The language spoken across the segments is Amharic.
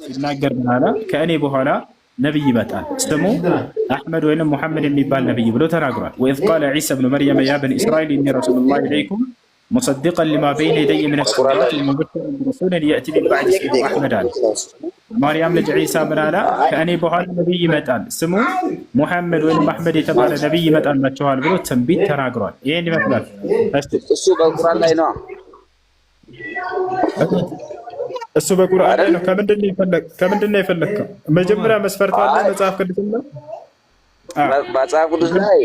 ሲናገር ምን አለ? ከእኔ በኋላ ነብይ ይመጣል ስሙ አሕመድ ወይንም ሙሐመድ የሚባል ነብይ ብሎ ተናግሯል። ወኢዝ ቃለ ዒሳ ብኑ መርየም ያ በኒ እስራኤል ኢኒ ረሱሉላሂ ኢለይኩም ሙሰዲቀን ሊማ በይነ የደየ ሚነ ተውራት ወሙበሽረን ቢረሱሊን የእቲ ሚን በዕዲ እስሙሁ አሕመድ አለ። ማርያም ልጅ ዒሳ ምን አለ? ከእኔ በኋላ ነብይ ይመጣል ስሙ ሙሐመድ ወይንም አሕመድ የተባለ ነብይ ይመጣላችኋል ብሎ ትንቢት ተናግሯል። ይሄን ይመስላል። እሱ በቁርአን ላይ ነው። እሱ በቁርአን ላይ ነው። ከምንድን ነው የፈለግከው? መጀመሪያ መስፈርት አለ መጽሐፍ ቅዱስ ነው። መጽሐፍ ቅዱስ ላይ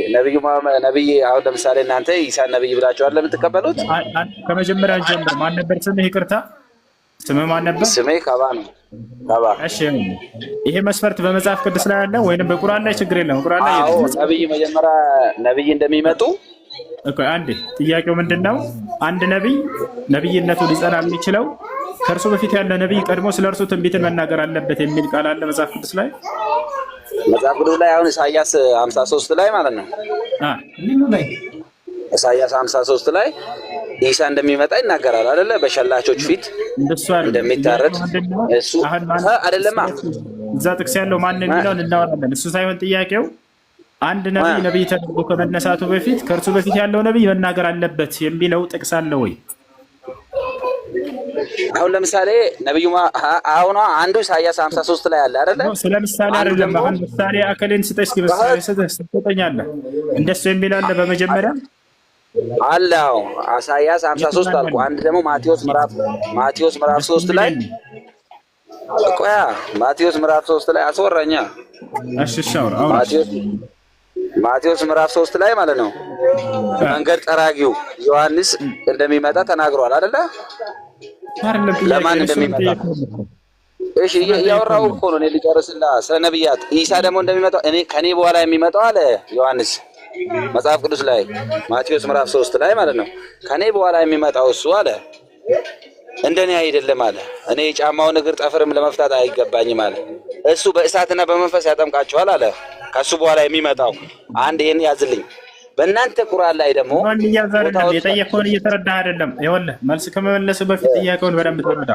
ነብይ አሁን ለምሳሌ እናንተ ኢሳን ነብይ ብላችኋል ለምትቀበሉት ከመጀመሪያ ጀምሮ ማን ነበር ስምህ? ይቅርታ ስምህ ማን ነበር? ስሜ ካባ ነው። ካባ። እሺ ይሄ መስፈርት በመጽሐፍ ቅዱስ ላይ አለ ወይንም በቁርአን ላይ? ችግር የለም በቁርአን ላይ ነብይ መጀመሪያ ነብይ እንደሚመጡ እኮ አንዴ ጥያቄው ምንድነው? አንድ ነብይ ነብይነቱ ሊጸና የሚችለው ከእርሱ በፊት ያለ ነብይ ቀድሞ ስለ እርሱ ትንቢትን መናገር አለበት የሚል ቃል አለ መጽሐፍ ቅዱስ ላይ? መጽሐፍ ቅዱስ ላይ አሁን ኢሳይያስ 53 ላይ ማለት ነው። ኢሳይያስ 53 ላይ ኢሳ እንደሚመጣ ይናገራል አይደለ? በሸላቾች ፊት እንደሚታረድ እሱ አይደለማ። እዛ ጥቅስ ያለው ማን የሚለውን እናወራለን። እሱ ሳይሆን ጥያቄው አንድ ነብይ ተደርጎ ከመነሳቱ በፊት ከእርሱ በፊት ያለው ነብይ መናገር አለበት የሚለው ጥቅስ አለ ወይ? አሁን ለምሳሌ ነብዩ አሁን አንዱ ኢሳይያስ 53 ላይ አለ አይደለ? ስለምሳሌ አይደለም። አሁን ምሳሌ አከሌን ስጠኝ እስኪ ምሳሌ ስጠኛለህ እንደሱ የሚል አለ በመጀመሪያ አለ። ኢሳይያስ 53 አልኩ። አንድ ደግሞ ማቴዎስ ምዕራፍ 3 ላይ ቆያ ማቴዎስ ምዕራፍ 3 ላይ አስወራኛ። እሺ ሻውራ ማቴዎስ ምዕራፍ 3 ላይ ማለት ነው መንገድ ጠራጊው ዮሐንስ እንደሚመጣ ተናግሯል አይደለ? ለማን እንደሚመጣ እሺ ያወራው እኮ ነው። እኔ ልጨርስላ ስለ ነብያት ኢሳ ደግሞ እንደሚመጣ ከኔ በኋላ የሚመጣው አለ ዮሐንስ መጽሐፍ ቅዱስ ላይ ማቴዎስ ምዕራፍ 3 ላይ ማለት ነው። ከኔ በኋላ የሚመጣው እሱ አለ እንደኔ አይደለም አለ። እኔ የጫማውን እግር ጠፍርም ለመፍታት አይገባኝም አለ። እሱ በእሳትና በመንፈስ ያጠምቃቸዋል አለ። ከሱ በኋላ የሚመጣው አንድ ይሄን ያዝልኝ። በእናንተ ቁርአን ላይ ደግሞ የጠየቀውን እየተረዳህ አይደለም። ይኸውልህ መልስ ከመመለስ በፊት ጥያቄውን በደንብ ተረዳ።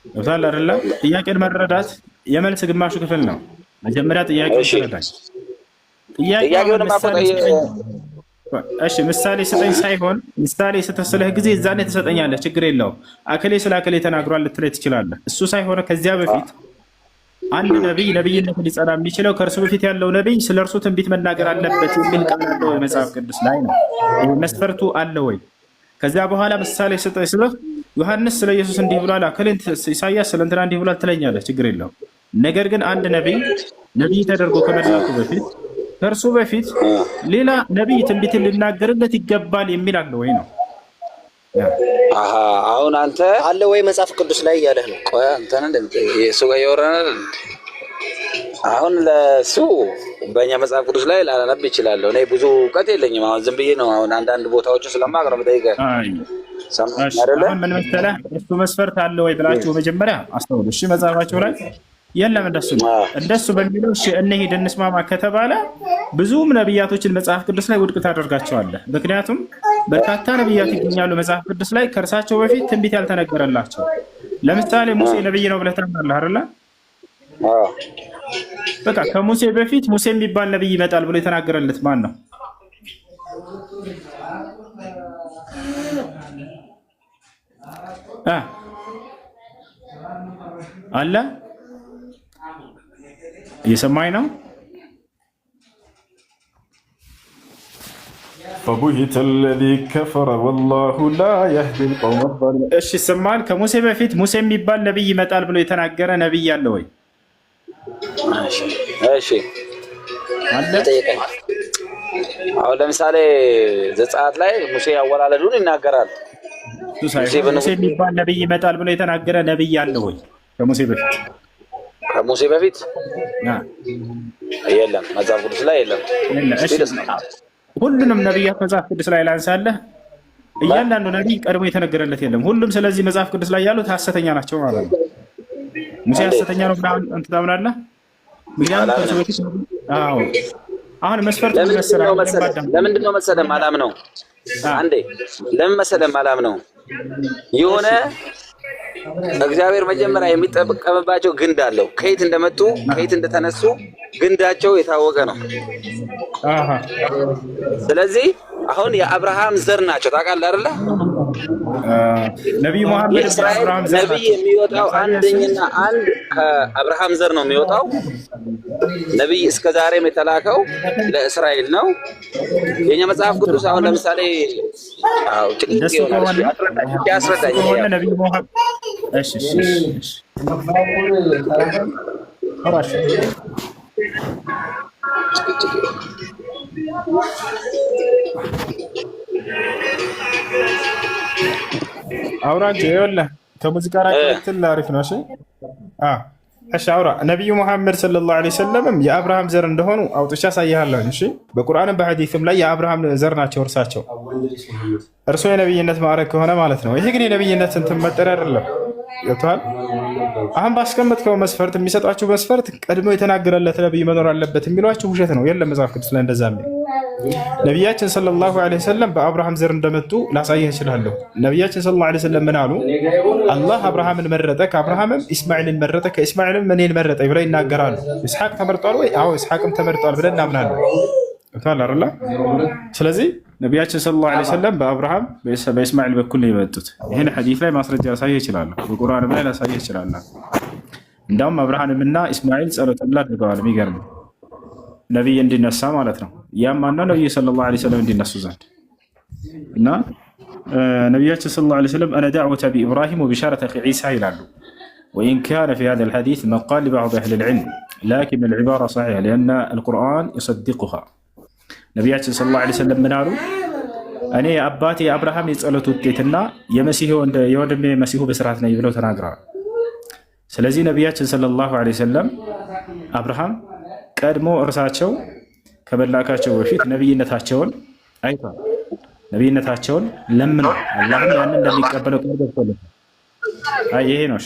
ይወታል አይደለ? ጥያቄን መረዳት የመልስ ግማሹ ክፍል ነው። መጀመሪያ ጥያቄውን ተረዳኝ። እሺ ምሳሌ ስጠኝ ሳይሆን ምሳሌ ስትስለህ ጊዜ እዛኔ ትሰጠኛለህ። ችግር የለውም። አከሌ ስለ አከሌ ተናግሯል ልትለኝ ትችላለህ። እሱ ሳይሆን ከዚያ በፊት አንድ ነብይ ነብይነት ሊጸና የሚችለው ከእርሱ በፊት ያለው ነብይ ስለ እርሱ ትንቢት መናገር አለበት የሚል ቃል አለ ወይ መጽሐፍ ቅዱስ ላይ ነው? መስፈርቱ አለ ወይ? ከዚያ በኋላ ምሳሌ ስጠኝ ስልህ ዮሐንስ ስለ ኢየሱስ እንዲህ ብሏል፣ አከሌን ኢሳይያስ ስለ እንትና እንዲህ ብሏል ትለኛለህ። ችግር የለውም። ነገር ግን አንድ ነብይ ተደርጎ ከመላኩ በፊት ከእርሱ በፊት ሌላ ነብይ ትንቢትን ሊናገርለት ይገባል የሚል አለ ወይ ነው? አሁን አንተ አለ ወይ መጽሐፍ ቅዱስ ላይ እያለህ ነው? ቆይ አንተን እሱ ጋር ያወራናል። አሁን ለሱ በእኛ መጽሐፍ ቅዱስ ላይ ላላነብ ይችላለሁ። እኔ ብዙ እውቀት የለኝም። አሁን ዝም ብዬ ነው አሁን አንዳንድ ቦታዎችን ስለማቅረብ ጠይቀህ አይደለ? ምን መሰለህ እሱ መስፈርት አለ ወይ ብላችሁ መጀመሪያ አስተውሉ። እሺ መጽሐፋቸው ላይ የለም እንደሱ በሚለው እሺ እንሂድ እንስማማ ከተባለ ብዙም ነብያቶችን መጽሐፍ ቅዱስ ላይ ውድቅ ታደርጋቸዋለህ። ምክንያቱም በርካታ ነብያት ይገኛሉ መጽሐፍ ቅዱስ ላይ ከእርሳቸው በፊት ትንቢት ያልተነገረላቸው። ለምሳሌ ሙሴ ነብይ ነው ብለህ ታምናለህ አይደለ? በቃ ከሙሴ በፊት ሙሴ የሚባል ነብይ ይመጣል ብሎ የተናገረለት ማን ነው? አለ እየሰማኝ ነው? فبهت الذي كفر والله لا يهدي القوم الظالمين። እሺ ሰማን። ከሙሴ በፊት ሙሴ የሚባል ነብይ ይመጣል ብሎ የተናገረ ነብይ አለ ወይ? እሺ አለ። አሁን ለምሳሌ ዘጸአት ላይ ሙሴ ያወላለዱን ይናገራል። ሙሴ የሚባል ነብይ ይመጣል ብሎ የተናገረ ነብይ አለ ወይ ከሙሴ በፊት? ከሙሴ በፊት የለም፣ መጽሐፍ ቅዱስ ላይ የለም። ሁሉንም ነብያት መጽሐፍ ቅዱስ ላይ ላንሳለህ። እያንዳንዱ ነብይ ቀድሞ የተነገረለት የለም። ሁሉም ስለዚህ መጽሐፍ ቅዱስ ላይ ያሉት ሐሰተኛ ናቸው ማለት ነው። ሙሴ ሐሰተኛ ነው ብለህ አንተ ታምናለህ? ምክንያቱም ከሱ በፊት አሁን መስፈርት ለምንድን ነው መሰለህ ማላም ነው? አንዴ ለምን መሰለህ ማላም ነው? የሆነ እግዚአብሔር መጀመሪያ የሚጠቀምባቸው ግንድ አለው። ከየት እንደመጡ ከየት እንደተነሱ ግንዳቸው የታወቀ ነው። ስለዚህ አሁን የአብርሃም ዘር ናቸው። ታውቃለህ አይደለ? ነብዩ መሐመድ የእስራኤል ነብይ የሚወጣው አንደኛና አንድ ከአብርሃም ዘር ነው የሚወጣው። ነብይ እስከ ዛሬም የተላከው ለእስራኤል ነው። የኛ መጽሐፍ ቅዱስ አሁን ለምሳሌ ጭቅጭቅ ይሆናል። ያስረዳኝ ነብዩ መሐመድ አውራጅ ይኸውልህ ከሙዚቃ ራቅትን አሪፍ ነው። እሺ አውራ ነብዩ መሐመድ ሰለላሁ ዐለይሂ ወሰለም የአብርሃም ዘር እንደሆኑ አውጥቻ ያሳይሃለሁ። እሺ በቁርአንም በሐዲስም ላይ የአብርሃም ዘር ናቸው እርሳቸው። እርሱ የነብይነት ማዕረግ ከሆነ ማለት ነው። ይሄ ግን የነብይነት እንትን መጠሪያ አይደለም። ገብቶሃል? አሁን ባስቀመጥከው መስፈርት የሚሰጧችሁ መስፈርት ቀድሞ የተናገረለት ነብይ መኖር አለበት የሚሏችሁ ውሸት ነው። የለም መጽሐፍ ቅዱስ ላይ እንደዛ የሚል ነቢያችን ሰለላሁ ዐለይሂ ወሰለም በአብርሃም ዘር እንደመጡ ላሳየህ እችላለሁ። ነቢያችን ሰለላሁ ዐለይሂ ወሰለም ምን አሉ? አላህ አብርሃምን መረጠ፣ ከአብርሃምም ኢስማኤልን መረጠ፣ ከኢስማኤልም እኔን መረጠ ብለው ይናገራሉ። ኢስሐቅ ተመርጧል ወይ? አዎ ኢስሐቅም ተመርጧል ብለን እናምናለን። አይደለ? ስለዚህ ነቢያችን ሰለላሁ ዐለይሂ ወሰለም በአብርሃም በኢስማኤል በኩል ነው የመጡት። ይህን ሐዲስ ላይ ማስረጃ ላሳየህ እችላለሁ። በቁርአንም ላይ ላሳየህ እችላለሁ። እንዳውም አብርሃምና ኢስማኤል ጸሎት አድርገዋል። የሚገርም ነቢይ እንዲነሳ ማለት ነው። ያም ማነው? ነቢዩ ሰለላሁ ዐለይሂ ወሰለም እንዲነሱ ዘንድ እና ነቢያችን ሰለላሁ ዐለይሂ ወሰለም አነ ዳዕወተ ቢኢብራሂም ወቢሻረተ ዒሳ ይላሉ። ወኢን ካነ ፊ ሃዛ ልሐዲስ መቃል ሊበዕድ አህሊ ልዕልም ላኪን አልዕባራ ሰሒሐ ሊአነ አልቁርአን ዩሰድቁሃ። ነቢያችን ሰለላሁ ዐለይሂ ወሰለም ምን አሉ? እኔ የአባቴ የአብርሃም የጸሎት ውጤትና የወንድሜ መሲሁ ብስራት ነኝ ብለው ተናግረዋል። ስለዚህ ነቢያችን ሰለላሁ ዐለይሂ ወሰለም አብርሃም ቀድሞ እርሳቸው ከመላካቸው በፊት ነቢይነታቸውን አይቷል። ነቢይነታቸውን ለምን አላህም ያንን እንደሚቀበለው ቃል ገብቶለት ይሄ ነው።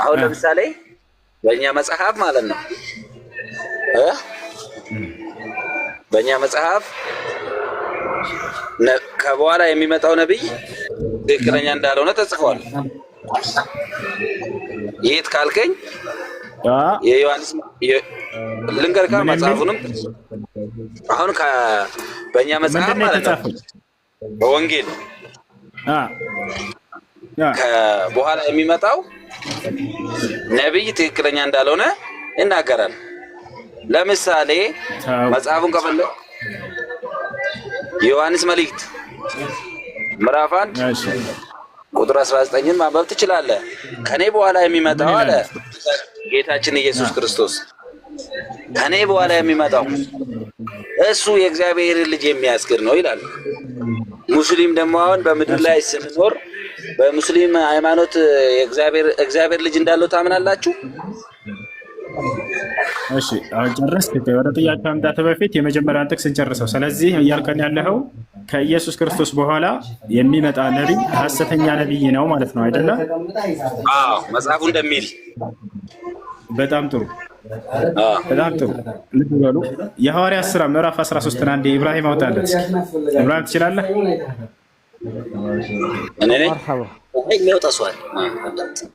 አሁን ለምሳሌ በእኛ መጽሐፍ ማለት ነው በእኛ መጽሐፍ ከበኋላ የሚመጣው ነቢይ ትክክለኛ እንዳልሆነ ተጽፏል። የት ካልከኝ የዮሐንስ ልንገርካ መጽሐፉንም አሁን በእኛ መጽሐፍ ማለት ነው በወንጌል ከበኋላ የሚመጣው ነቢይ ትክክለኛ እንዳልሆነ ይናገራል። ለምሳሌ መጽሐፉን ከፈለግ የዮሐንስ መልእክት ምዕራፍ 1 ቁጥር 19ን ማንበብ ትችላለህ። ከኔ በኋላ የሚመጣው አለ ጌታችን ኢየሱስ ክርስቶስ፣ ከኔ በኋላ የሚመጣው እሱ የእግዚአብሔር ልጅ የሚያስክር ነው ይላል። ሙስሊም ደግሞ አሁን በምድር ላይ ስንኖር በሙስሊም ሃይማኖት እግዚአብሔር ልጅ እንዳለው ታምናላችሁ? እሺ አሁን ጨረስክ? ወደ ጥያቄ ከመምጣት በፊት የመጀመሪያን ጥቅስ እንጨርሰው። ስለዚህ እያልከን ያለኸው ከኢየሱስ ክርስቶስ በኋላ የሚመጣ ነቢይ ሐሰተኛ ነቢይ ነው ማለት ነው አይደለ? አዎ መጽሐፉ እንደሚል። በጣም ጥሩ በጣም ጥሩ። ልብ በሉ። የሐዋርያት ሥራ ምዕራፍ 13 አንዴ ኢብራሂም አውጣለት። ኢብራሂም ትችላለህ? እኔ ነኝ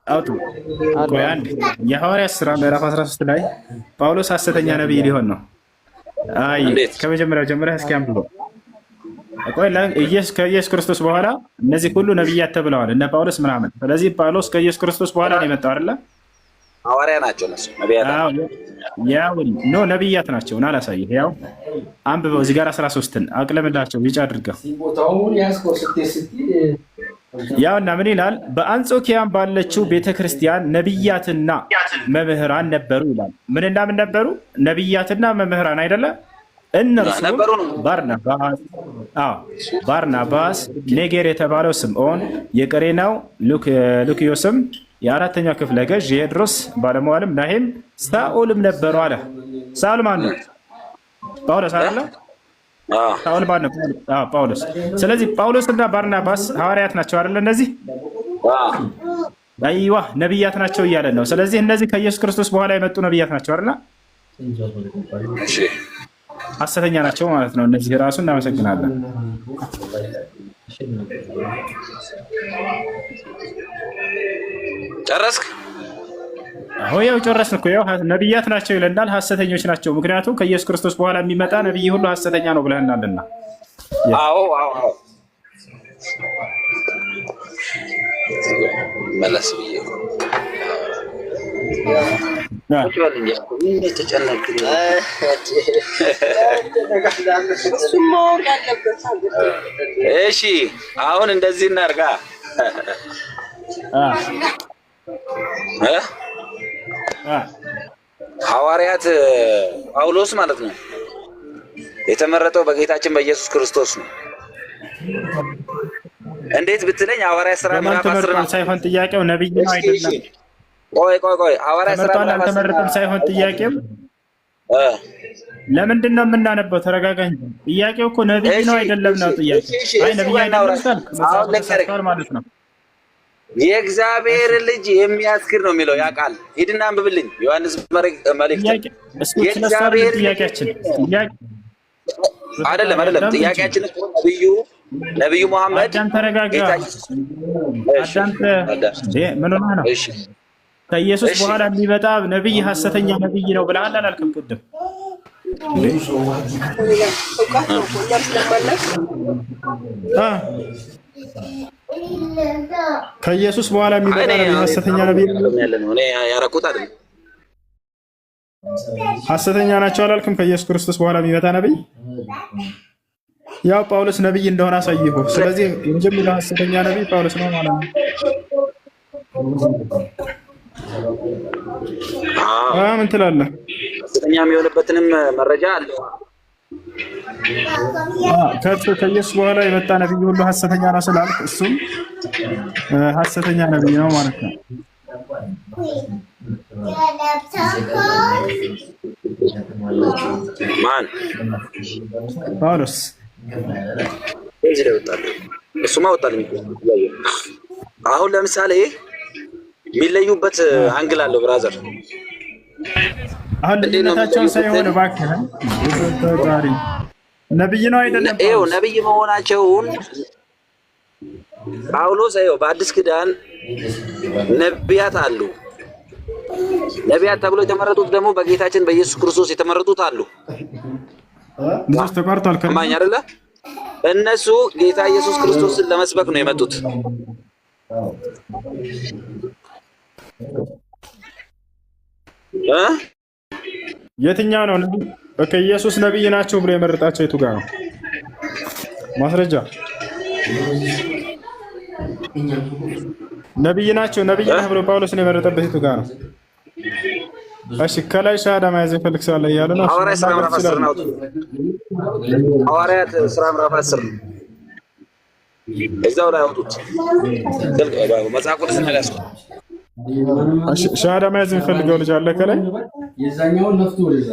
አውጡ። ቆይ አንዴ። የሐዋርያት ሥራ ምዕራፍ 13 ላይ ጳውሎስ ሐሰተኛ ነቢይ ሊሆን ነው። አይ ከመጀመሪያው ጀምረህ እስኪ አንብበው። ቆይ ከኢየሱስ ክርስቶስ በኋላ እነዚህ ሁሉ ነቢያት ተብለዋል እነ ጳውሎስ ምናምን። ስለዚህ ጳውሎስ ከኢየሱስ ክርስቶስ በኋላ ነው የመጣው አይደለ? ሐዋርያ ናቸው እነሱ ነቢያት። ያው ኖ ነቢያት ናቸው። ና ላሳይህ። ያው አንብበው እዚህ ጋር 13ን አቅለምላቸው ቢጫ አድርገው። ያውና ምን ይላል? በአንጾኪያም ባለችው ቤተክርስቲያን ነቢያትና መምህራን ነበሩ ይላል። ምንና ምን ነበሩ? ነቢያትና መምህራን አይደለ? እነርሱ ባርናባስ፣ ኔጌር የተባለው ስምዖን፣ የቀሬናው ሉክዮስም፣ የአራተኛው ክፍለ ገዥ የድሮስ ባለመዋልም ናሂም፣ ሳኦልም ነበሩ አለ። ሳኦል ማን ነው? ጳውሎስ አይደለ? ሳኦል ማን ነው? ጳውሎስ። ስለዚህ ጳውሎስ እና ባርናባስ ሐዋርያት ናቸው አይደለ? እነዚህ አይዋ ነቢያት ናቸው እያለን ነው። ስለዚህ እነዚህ ከኢየሱስ ክርስቶስ በኋላ የመጡ ነቢያት ናቸው አይደለ? ሐሰተኛ ናቸው ማለት ነው። እነዚህ ራሱ እናመሰግናለን። ጨረስክ? አዎ ያው ጨረስን እኮ። ያው ነቢያት ናቸው ይለናል፣ ሐሰተኞች ናቸው። ምክንያቱም ከኢየሱስ ክርስቶስ በኋላ የሚመጣ ነቢይ ሁሉ ሐሰተኛ ነው ብለናልና። አዎ መለስ ብዬ እሺ አሁን እንደዚህ እናርጋ። ሐዋርያት ጳውሎስ ማለት ነው የተመረጠው በጌታችን በኢየሱስ ክርስቶስ ነው። እንዴት ብትለኝ ሐዋርያት ሥራ ምዕራፍ 10 ሳይሆን ጥያቄው ነብይ ነው አይደለም። ቆይ ሐዋርያት ሥራ ምዕራፍ 10 አልተመረጠም ሳይሆን ጥያቄው ለምንድን ነው የምናነበው? ተረጋጋ እንጂ። ጥያቄው እኮ ነብይ ነው አይደለም ነው ጥያቄው። አይ ነብይ አይደለም ካልክ ማለት ነው የእግዚአብሔር ልጅ የሚያስክር ነው የሚለው ያ ቃል። ሂድና አንብብልኝ ዮሐንስ መልእክት። የእግዚአብሔር ጥያቄያችን አይደለም ጥያቄያችን እኮ ነብዩ መሐመድ ተረጋጋ። ምን ሆነህ ነው? ከኢየሱስ በኋላ የሚመጣ ነብይ ሐሰተኛ ነብይ ነው ብለሃል አላልክም ቅድም? ከኢየሱስ በኋላ የሚመጣ ነብይ ሐሰተኛ ነብይ ነው ያረኩት አይደል? ሐሰተኛ ናቸው አላልክም? ከኢየሱስ ክርስቶስ በኋላ የሚመጣ ነብይ ያው ጳውሎስ ነብይ እንደሆነ አሳይሁ። ስለዚህ የመጀመሪያው ሐሰተኛ ነብይ ጳውሎስ ነው ማለት ነው። ምን ትላለህ? ሐሰተኛ የሚሆንበትንም መረጃ አለ። ከኢየሱስ በኋላ የመጣ ነብይ ሁሉ ሐሰተኛ ነው ስላልክ እሱም ሐሰተኛ ነብይ ነው ማለት ነው። ማን? ጳውሎስ። እሱማ ወጣልኝ። አሁን ለምሳሌ የሚለዩበት አንግል አለው ብራዘር። አሁን ልዩነታቸውን ሳይሆን እባክህ ተጋሪ ነብይ ነው አይደለም? ይኸው ነብይ መሆናቸውን ጳውሎስ ይኸው በአዲስ ኪዳን ነቢያት አሉ። ነቢያት ተብሎ የተመረጡት ደግሞ በጌታችን በኢየሱስ ክርስቶስ የተመረጡት አሉ። ብዙ ተቋርጧል። ከማኝ አይደለ? እነሱ ጌታ ኢየሱስ ክርስቶስን ለመስበክ ነው የመጡት። የትኛው ነው ነብይ? ኢየሱስ ነብይ ናቸው ብሎ የመረጣቸው የቱ ጋር ነው ማስረጃ? ነብይ ናቸው ነብይ ነህ ብሎ ጳውሎስን የመረጠበት የቱ ጋር ነው? እሺ ከላይ ሻሃዳ መያዝ ይፈልግሳል እያለ ነው። ሐዋርያት ሥራ ምዕራፍ 10 ነው። ሐዋርያት ሥራ ምዕራፍ 10 እዛው ላይ አውጡት። መጽሐፍ ቅዱስ ላይ ያስቀምጡ። ሻሃዳ መያዝ የሚፈልገው ልጅ አለ ከላይ የዛኛውን ነፍቶ ወደዛ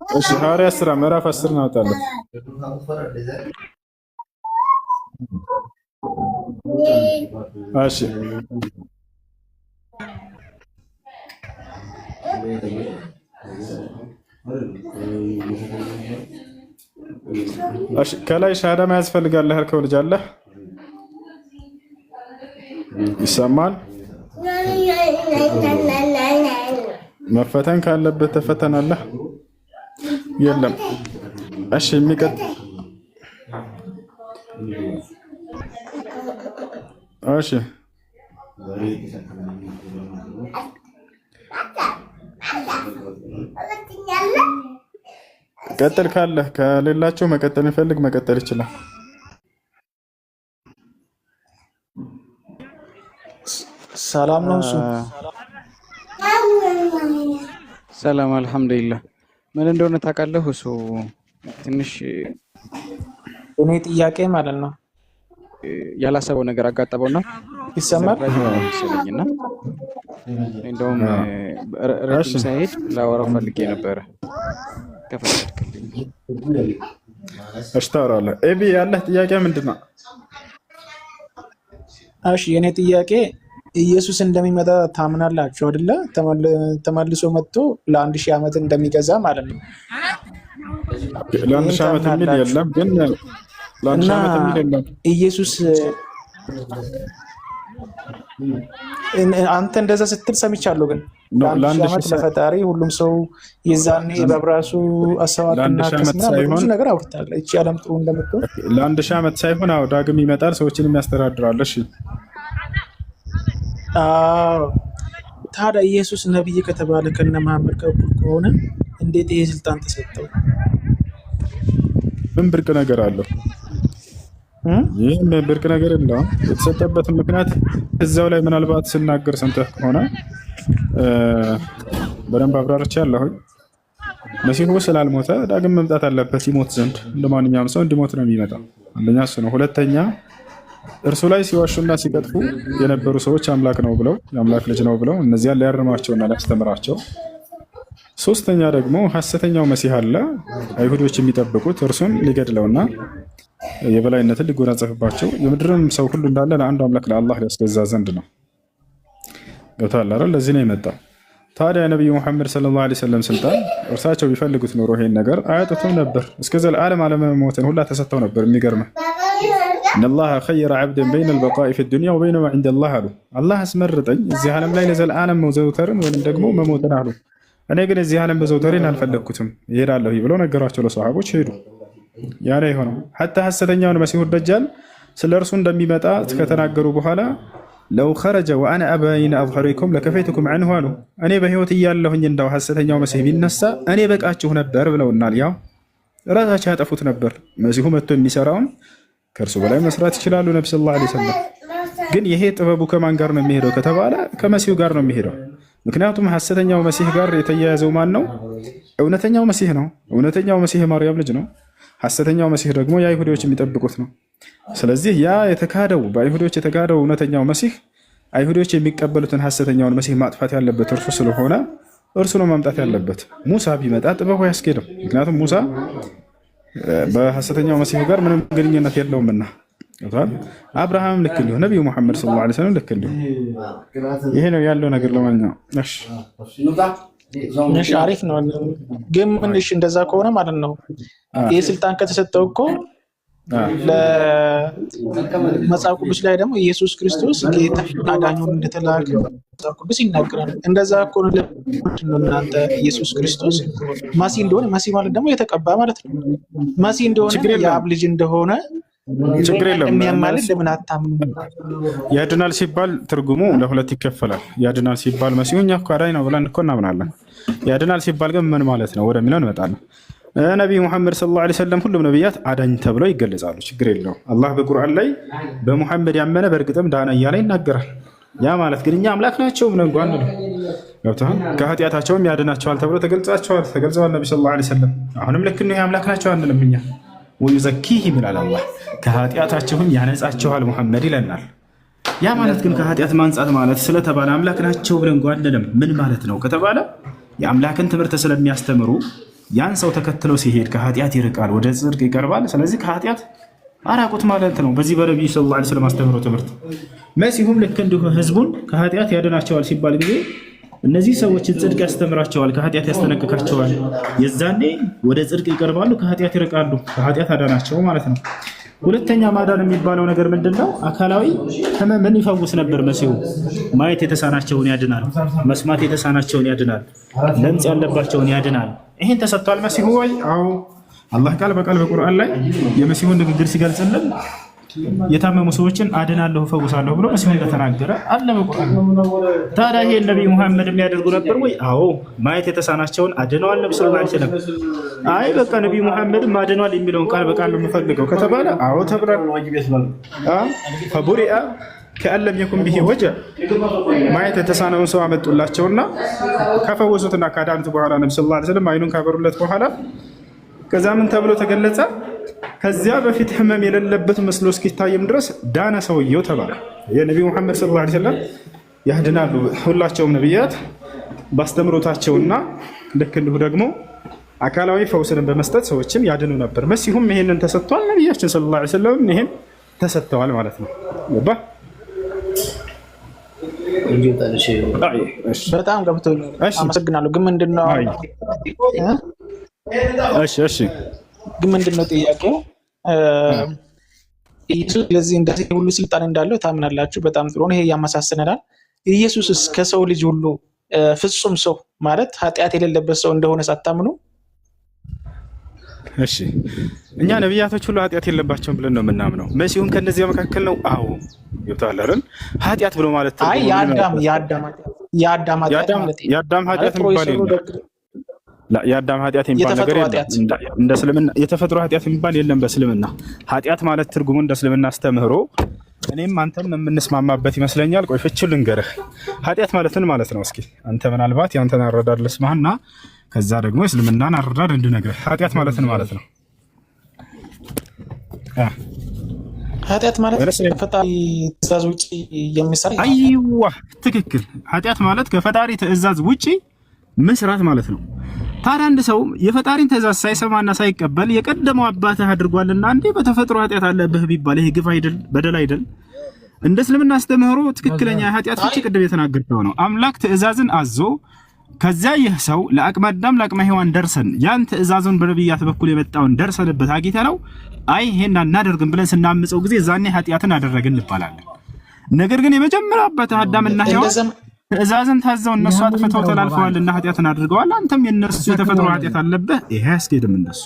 እሺ ሐዋርያት ሥራ ምዕራፍ 10 እናውጣለን። እሺ እሺ ከላይ ሻሃዳ መያዝ ፈልጋለህ ያልከው ልጅ አለ? ይሰማል? መፈተን ካለበት ተፈተናለህ? የለም። እሺ የሚቀጥል እሺ ቀጥል ካለህ፣ ከሌላቸው መቀጠል የሚፈልግ መቀጠል ይችላል። ሰላም ነው እሱ። ሰላም አልሐምዱሊላህ። ምን እንደሆነ ታውቃለህ? እሱ ትንሽ እኔ ጥያቄ ማለት ነው ያላሰበው ነገር አጋጠመውና ይሰማል መሰለኝና እንደውም ረጅም ሳይሄድ ላወራው ፈልጌ ነበረ። ከፈለግክልኝ እሺ ታወራለህ። ኤቢ ያለህ ጥያቄ ምንድን ነው? እሺ የኔ ጥያቄ ኢየሱስ እንደሚመጣ ታምናላችሁ አይደለ? ተመልሶ መጥቶ ለ1000 ዓመት እንደሚገዛ ማለት ነው። ለ1000 ዓመት የሚል የለም፣ ግን ለ1000 ዓመት የሚል የለም። ኢየሱስ አንተ እንደዛ ስትል ሰምቻለሁ። ግን ለ1000 ዓመት ለፈጣሪ ሁሉም ሰው የዛኔ በብራሱ አሰዋትና ከስምና ብዙ ነገር አውርታል። እቺ ዓለም ጥሩ እንደምትሆን ለ1000 ዓመት ሳይሆን አዎ ዳግም ይመጣል፣ ሰዎችንም ያስተዳድራል። እሺ ታዲያ ኢየሱስ ነብይ ከተባለ ከነ መሐመድ ጋር ከሆነ እንዴት ይሄ ስልጣን ተሰጠው? ምን ብርቅ ነገር አለው? ይህም ብርቅ ነገር የለውም። የተሰጠበትን ምክንያት እዛው ላይ ምናልባት ስናገር ሰምተህ ከሆነ በደንብ አብራርቻለሁ። መሲሁ ስላልሞተ ዳግም መምጣት አለበት ይሞት ዘንድ፣ እንደማንኛውም ሰው እንዲሞት ነው የሚመጣው። አንደኛ እሱ ነው። ሁለተኛ እርሱ ላይ ሲዋሹና ሲቀጥፉ የነበሩ ሰዎች አምላክ ነው ብለው የአምላክ ልጅ ነው ብለው እነዚያን ሊያርማቸውና ሊያስተምራቸው። ሶስተኛ ደግሞ ሐሰተኛው መሲህ አለ፣ አይሁዶች የሚጠብቁት እርሱን ሊገድለውና የበላይነትን ሊጎናጸፍባቸው የምድርም ሰው ሁሉ እንዳለ ለአንዱ አምላክ ለአላህ ሊያስገዛ ዘንድ ነው። ገብቶሃል አይደል? ለዚህ ነው የመጣው። ታዲያ የነቢዩ ሙሐመድ ሰለላሁ ዐለይሂ ወሰለም ስልጣን እርሳቸው ቢፈልጉት ኖሮ ይሄን ነገር አያጡትም ነበር። እስከ ዘላለም አለመሞትን ሁላ ተሰጥተው ነበር። የሚገርምህ እነላህ ኸየረ ዐብደን በይነ አልበቃኢ ፊ ዱንያ ወበይነ ማ ዐንደላህ አሉ። አላህ አስመረጠኝ እዚህ ዓለም ላይ ለዘላለም መዘውተርን ወይም ደግሞ መሞትን አሉ። እኔ ግን እዚህ ዓለም መዘውተርን አልፈለግኩትም እሄዳለሁ ብለው ነገሯቸው ለሰሃቦች። ሄዱ። ያ ነው የሆነው። ሐታ ሐሰተኛውን መሲሁ ደጃል ስለ እርሱ እንደሚመጣ ከተናገሩ በኋላ ለው ኸረጀ ወአነ አበይነ አዝሀሪኩም ለከፈይቱኩም ዐንሁ አሉ። እኔ በህይወት እያለሁኝ እንዳው ሐሰተኛው መሲህ ቢነሳ እኔ በቃችሁ ነበር ብለውናል። ያው ራሳቸው ያጠፉት ነበር። መሲሁ መጥቶ የሚሰራውን ከእርሱ በላይ መስራት ይችላሉ ነቢ ሰለላሁ ዐለይሂ ወሰለም። ግን ይሄ ጥበቡ ከማን ጋር ነው የሚሄደው ከተባለ ከመሲሁ ጋር ነው የሚሄደው። ምክንያቱም ሐሰተኛው መሲህ ጋር የተያያዘው ማን ነው? እውነተኛው መሲህ ነው። እውነተኛው መሲህ የማርያም ልጅ ነው። ሐሰተኛው መሲህ ደግሞ የአይሁዶች የሚጠብቁት ነው። ስለዚህ ያ የተካደው በአይሁዶች የተካደው እውነተኛው መሲህ አይሁዶች የሚቀበሉትን ሐሰተኛውን መሲህ ማጥፋት ያለበት እርሱ ስለሆነ እርሱ ነው ማምጣት ያለበት። ሙሳ ቢመጣ ጥበቡ ያስኬደው። ምክንያቱም ሙሳ በሐሰተኛው መሲሁ ጋር ምንም ግንኙነት የለውምና። አብርሃም ልክ እንዲሁ ነቢዩ ሙሐመድ ሰለላሁ ዐለይሂ ወሰለም ልክ እንዲሁ። ይሄ ነው ያለው ነገር። ለማንኛውም እሺ አሪፍ ነው። ግን ምንሽ እንደዛ ከሆነ ማለት ነው ይህ ስልጣን ከተሰጠው እኮ ለመጽሐፍ ቅዱስ ላይ ደግሞ ኢየሱስ ክርስቶስ ጌታና ዳኙን እንደተላከ መጽሐፍ ቅዱስ ይናገራል። እንደዛ እኮ ነው። ለምንድን ነው እናንተ ኢየሱስ ክርስቶስ መሲህ እንደሆነ፣ መሲህ ማለት ደግሞ የተቀባ ማለት ነው። መሲህ እንደሆነ የአብ ልጅ እንደሆነ ችግር የለም የሚያማልድ ለምን አታምኑ? ያድናል ሲባል ትርጉሙ ለሁለት ይከፈላል። ያድናል ሲባል መሲሁ እኛ እኮ አዳኝ ነው ብለን እኮ እናምናለን። ያድናል ሲባል ግን ምን ማለት ነው ወደሚለው እንመጣለን። ነቢዩ ሙሐመድ ሰለላሁ ዐለይሂ ወሰለም ሁሉም ነቢያት አዳኝ ተብለው ይገለጻሉ። ችግር የለውም። አላህ በቁርአን ላይ በሙሐመድ ያመነ በእርግጥም ዳነ እያለ ይናገራል። ያ ማለት ግን እኛ አምላክ ናቸው ብለን እንኳን ነው ገብተሃል። ከኃጢአታቸውም ያድናቸዋል ተብሎ ተገልጸዋል ነቢ ሰለላሁ ዐለይሂ ወሰለም። አሁንም ልክ ነው አምላክ ናቸው አንልም እኛ። ወዩዘኪሂም ይላል አላህ፣ ከኃጢአታቸውም ያነጻቸዋል ሙሐመድ ይለናል። ያ ማለት ግን ከኃጢአት ማንጻት ማለት ስለተባለ አምላክ ናቸው ብለን እንኳን አንልም። ምን ማለት ነው ከተባለ የአምላክን ትምህርት ስለሚያስተምሩ ያን ሰው ተከትለው ሲሄድ ከኃጢአት ይርቃል፣ ወደ ጽድቅ ይቀርባል። ስለዚህ ከኃጢአት አራቁት ማለት ነው። በዚህ በነቢዩ ሰለላሁ ዐለይሂ ወሰለም አስተምሮ ትምህርት መሲሁም ልክ እንዲሁ ህዝቡን ከኃጢአት ያድናቸዋል ሲባል ጊዜ እነዚህ ሰዎችን ጽድቅ ያስተምራቸዋል፣ ከኃጢአት ያስጠነቅቃቸዋል። የዛኔ ወደ ጽድቅ ይቀርባሉ፣ ከኃጢአት ይርቃሉ። ከኃጢአት አዳናቸው ማለት ነው። ሁለተኛ ማዳን የሚባለው ነገር ምንድን ነው? አካላዊ ህመምን ይፈውስ ነበር መሲሁ። ማየት የተሳናቸውን ያድናል፣ መስማት የተሳናቸውን ያድናል፣ ለምጽ ያለባቸውን ያድናል። ይህን ተሰጥቷል መሲሁ ወይ? አዎ። አላህ ቃል በቃል በቁርአን ላይ የመሲሁን ንግግር ሲገልጽልን የታመሙ ሰዎችን አድናለሁ እፈውሳለሁ ብሎ መሲሁ እንደተናገረ አለ በቁርአን። ታዲያ ይሄን ነብዩ መሐመድ የሚያደርጉ ነበር ወይ? አዎ። ማየት የተሳናቸውን አድነዋል ነብዩ ሰለላሁ ዐለይሂ ወሰለም። አይ በቃ ነብዩ መሐመድ አድነዋል የሚለውን ቃል በቃል ነው የምፈልገው ከተባለ አዎ ተብሏል። ፈቡሪአ ከአለም የኩን ቢሂ ወጀ፣ ማየት የተሳነውን ሰው አመጡላቸውና ከፈወሱትና ካዳኑት በኋላ ነብዩ ሰለላሁ ዐለይሂ ወሰለም አይኑን ካበሩለት በኋላ ከዛ ምን ተብሎ ተገለጸ? ከዚያ በፊት ህመም የሌለበት መስሎ እስኪታየም ድረስ ዳነ ሰውየው ተባለ። የነቢዩ ሙሐመድ ሰለላሁ ዐለይሂ ወሰለም ያድናሉ። ሁላቸውም ነቢያት ባስተምሮታቸውና ልክ እንዲሁ ደግሞ አካላዊ ፈውስን በመስጠት ሰዎችን ያድኑ ነበር። መሲሁም ይሄንን ተሰጥቷል። ነቢያችን ሰለላሁ ዐለይሂ ወሰለም ይሄን ተሰጥተዋል ማለት ነው። በጣም ገብቶኛል። አመሰግናለሁ። ግን ምንድነው ግን ምንድነው ጥያቄው? ኢየሱስ ለዚህ እንደዚህ ሁሉ ስልጣን እንዳለው ታምናላችሁ? በጣም ጥሩ ነው። ይሄ ያመሳሰነናል። ኢየሱስስ ከሰው ልጅ ሁሉ ፍጹም ሰው ማለት ኃጢአት የሌለበት ሰው እንደሆነ ሳታምኑ? እሺ እኛ ነቢያቶች ሁሉ ኃጢአት የለባቸውም ብለን ነው የምናምነው። መሲሁን ከነዚያ መካከል ነው። አዎ ይወጣል አይደል? ኃጢአት ብሎ ማለት አይ የአዳም ኃጢአት ማለት የአዳም ኃጢአት የሚባል የአዳም ኃጢአት የሚባል ነገር የለም። እንደ እስልምና የተፈጥሮ ኃጢአት የሚባል የለም በእስልምና። ኃጢአት ማለት ትርጉሙ እንደ እስልምና አስተምህሮ እኔም አንተም የምንስማማበት ይመስለኛል። ቆይ ፍቺው ልንገርህ። ኃጢአት ማለት ምን ማለት ነው? እስኪ አንተ ምናልባት ያንተን አረዳድ ልስማህና ከዛ ደግሞ እስልምናን አረዳድ እንድነግርህ። ኃጢአት ማለት ምን ማለት ነው? ኃጢአት ማለት ከፈጣሪ ትእዛዝ ውጪ የሚሰራ አይዋ፣ ትክክል። ኃጢአት ማለት ከፈጣሪ ትእዛዝ ውጪ መስራት ማለት ነው። ታዲያ አንድ ሰው የፈጣሪን ትእዛዝ ሳይሰማና ሳይቀበል የቀደመው አባትህ አድርጓልና እንዴ በተፈጥሮ ኃጢአት አለብህ ቢባል ይሄ ግፍ አይደል? በደል አይደል? እንደ እስልምና አስተምህሮ ትክክለኛ ኃጢአት ፍቺ ቅድም የተናገርከው ነው። አምላክ ትእዛዝን አዞ ከዛ ይህ ሰው ለአቅመ አዳም ለአቅመ ሔዋን ደርሰን ያን ትእዛዙን በነብያት በኩል የመጣውን ደርሰንበት አግኝተ ነው አይ ይሄን እናደርግም ብለን ስናምፀው ጊዜ ዛኔ ኃጢአትን አደረግን እንባላለን። ነገር ግን የመጀመሪያ አባትህ አዳምና ሔዋን ትእዛዝን ታዘው እነሱ አጥፍተው ተላልፈዋልና ኃጢአትን አድርገዋል። አንተም የነሱ የተፈጥሮ ኃጢአት አለብህ። ይሄ አስኬድም እንደሱ።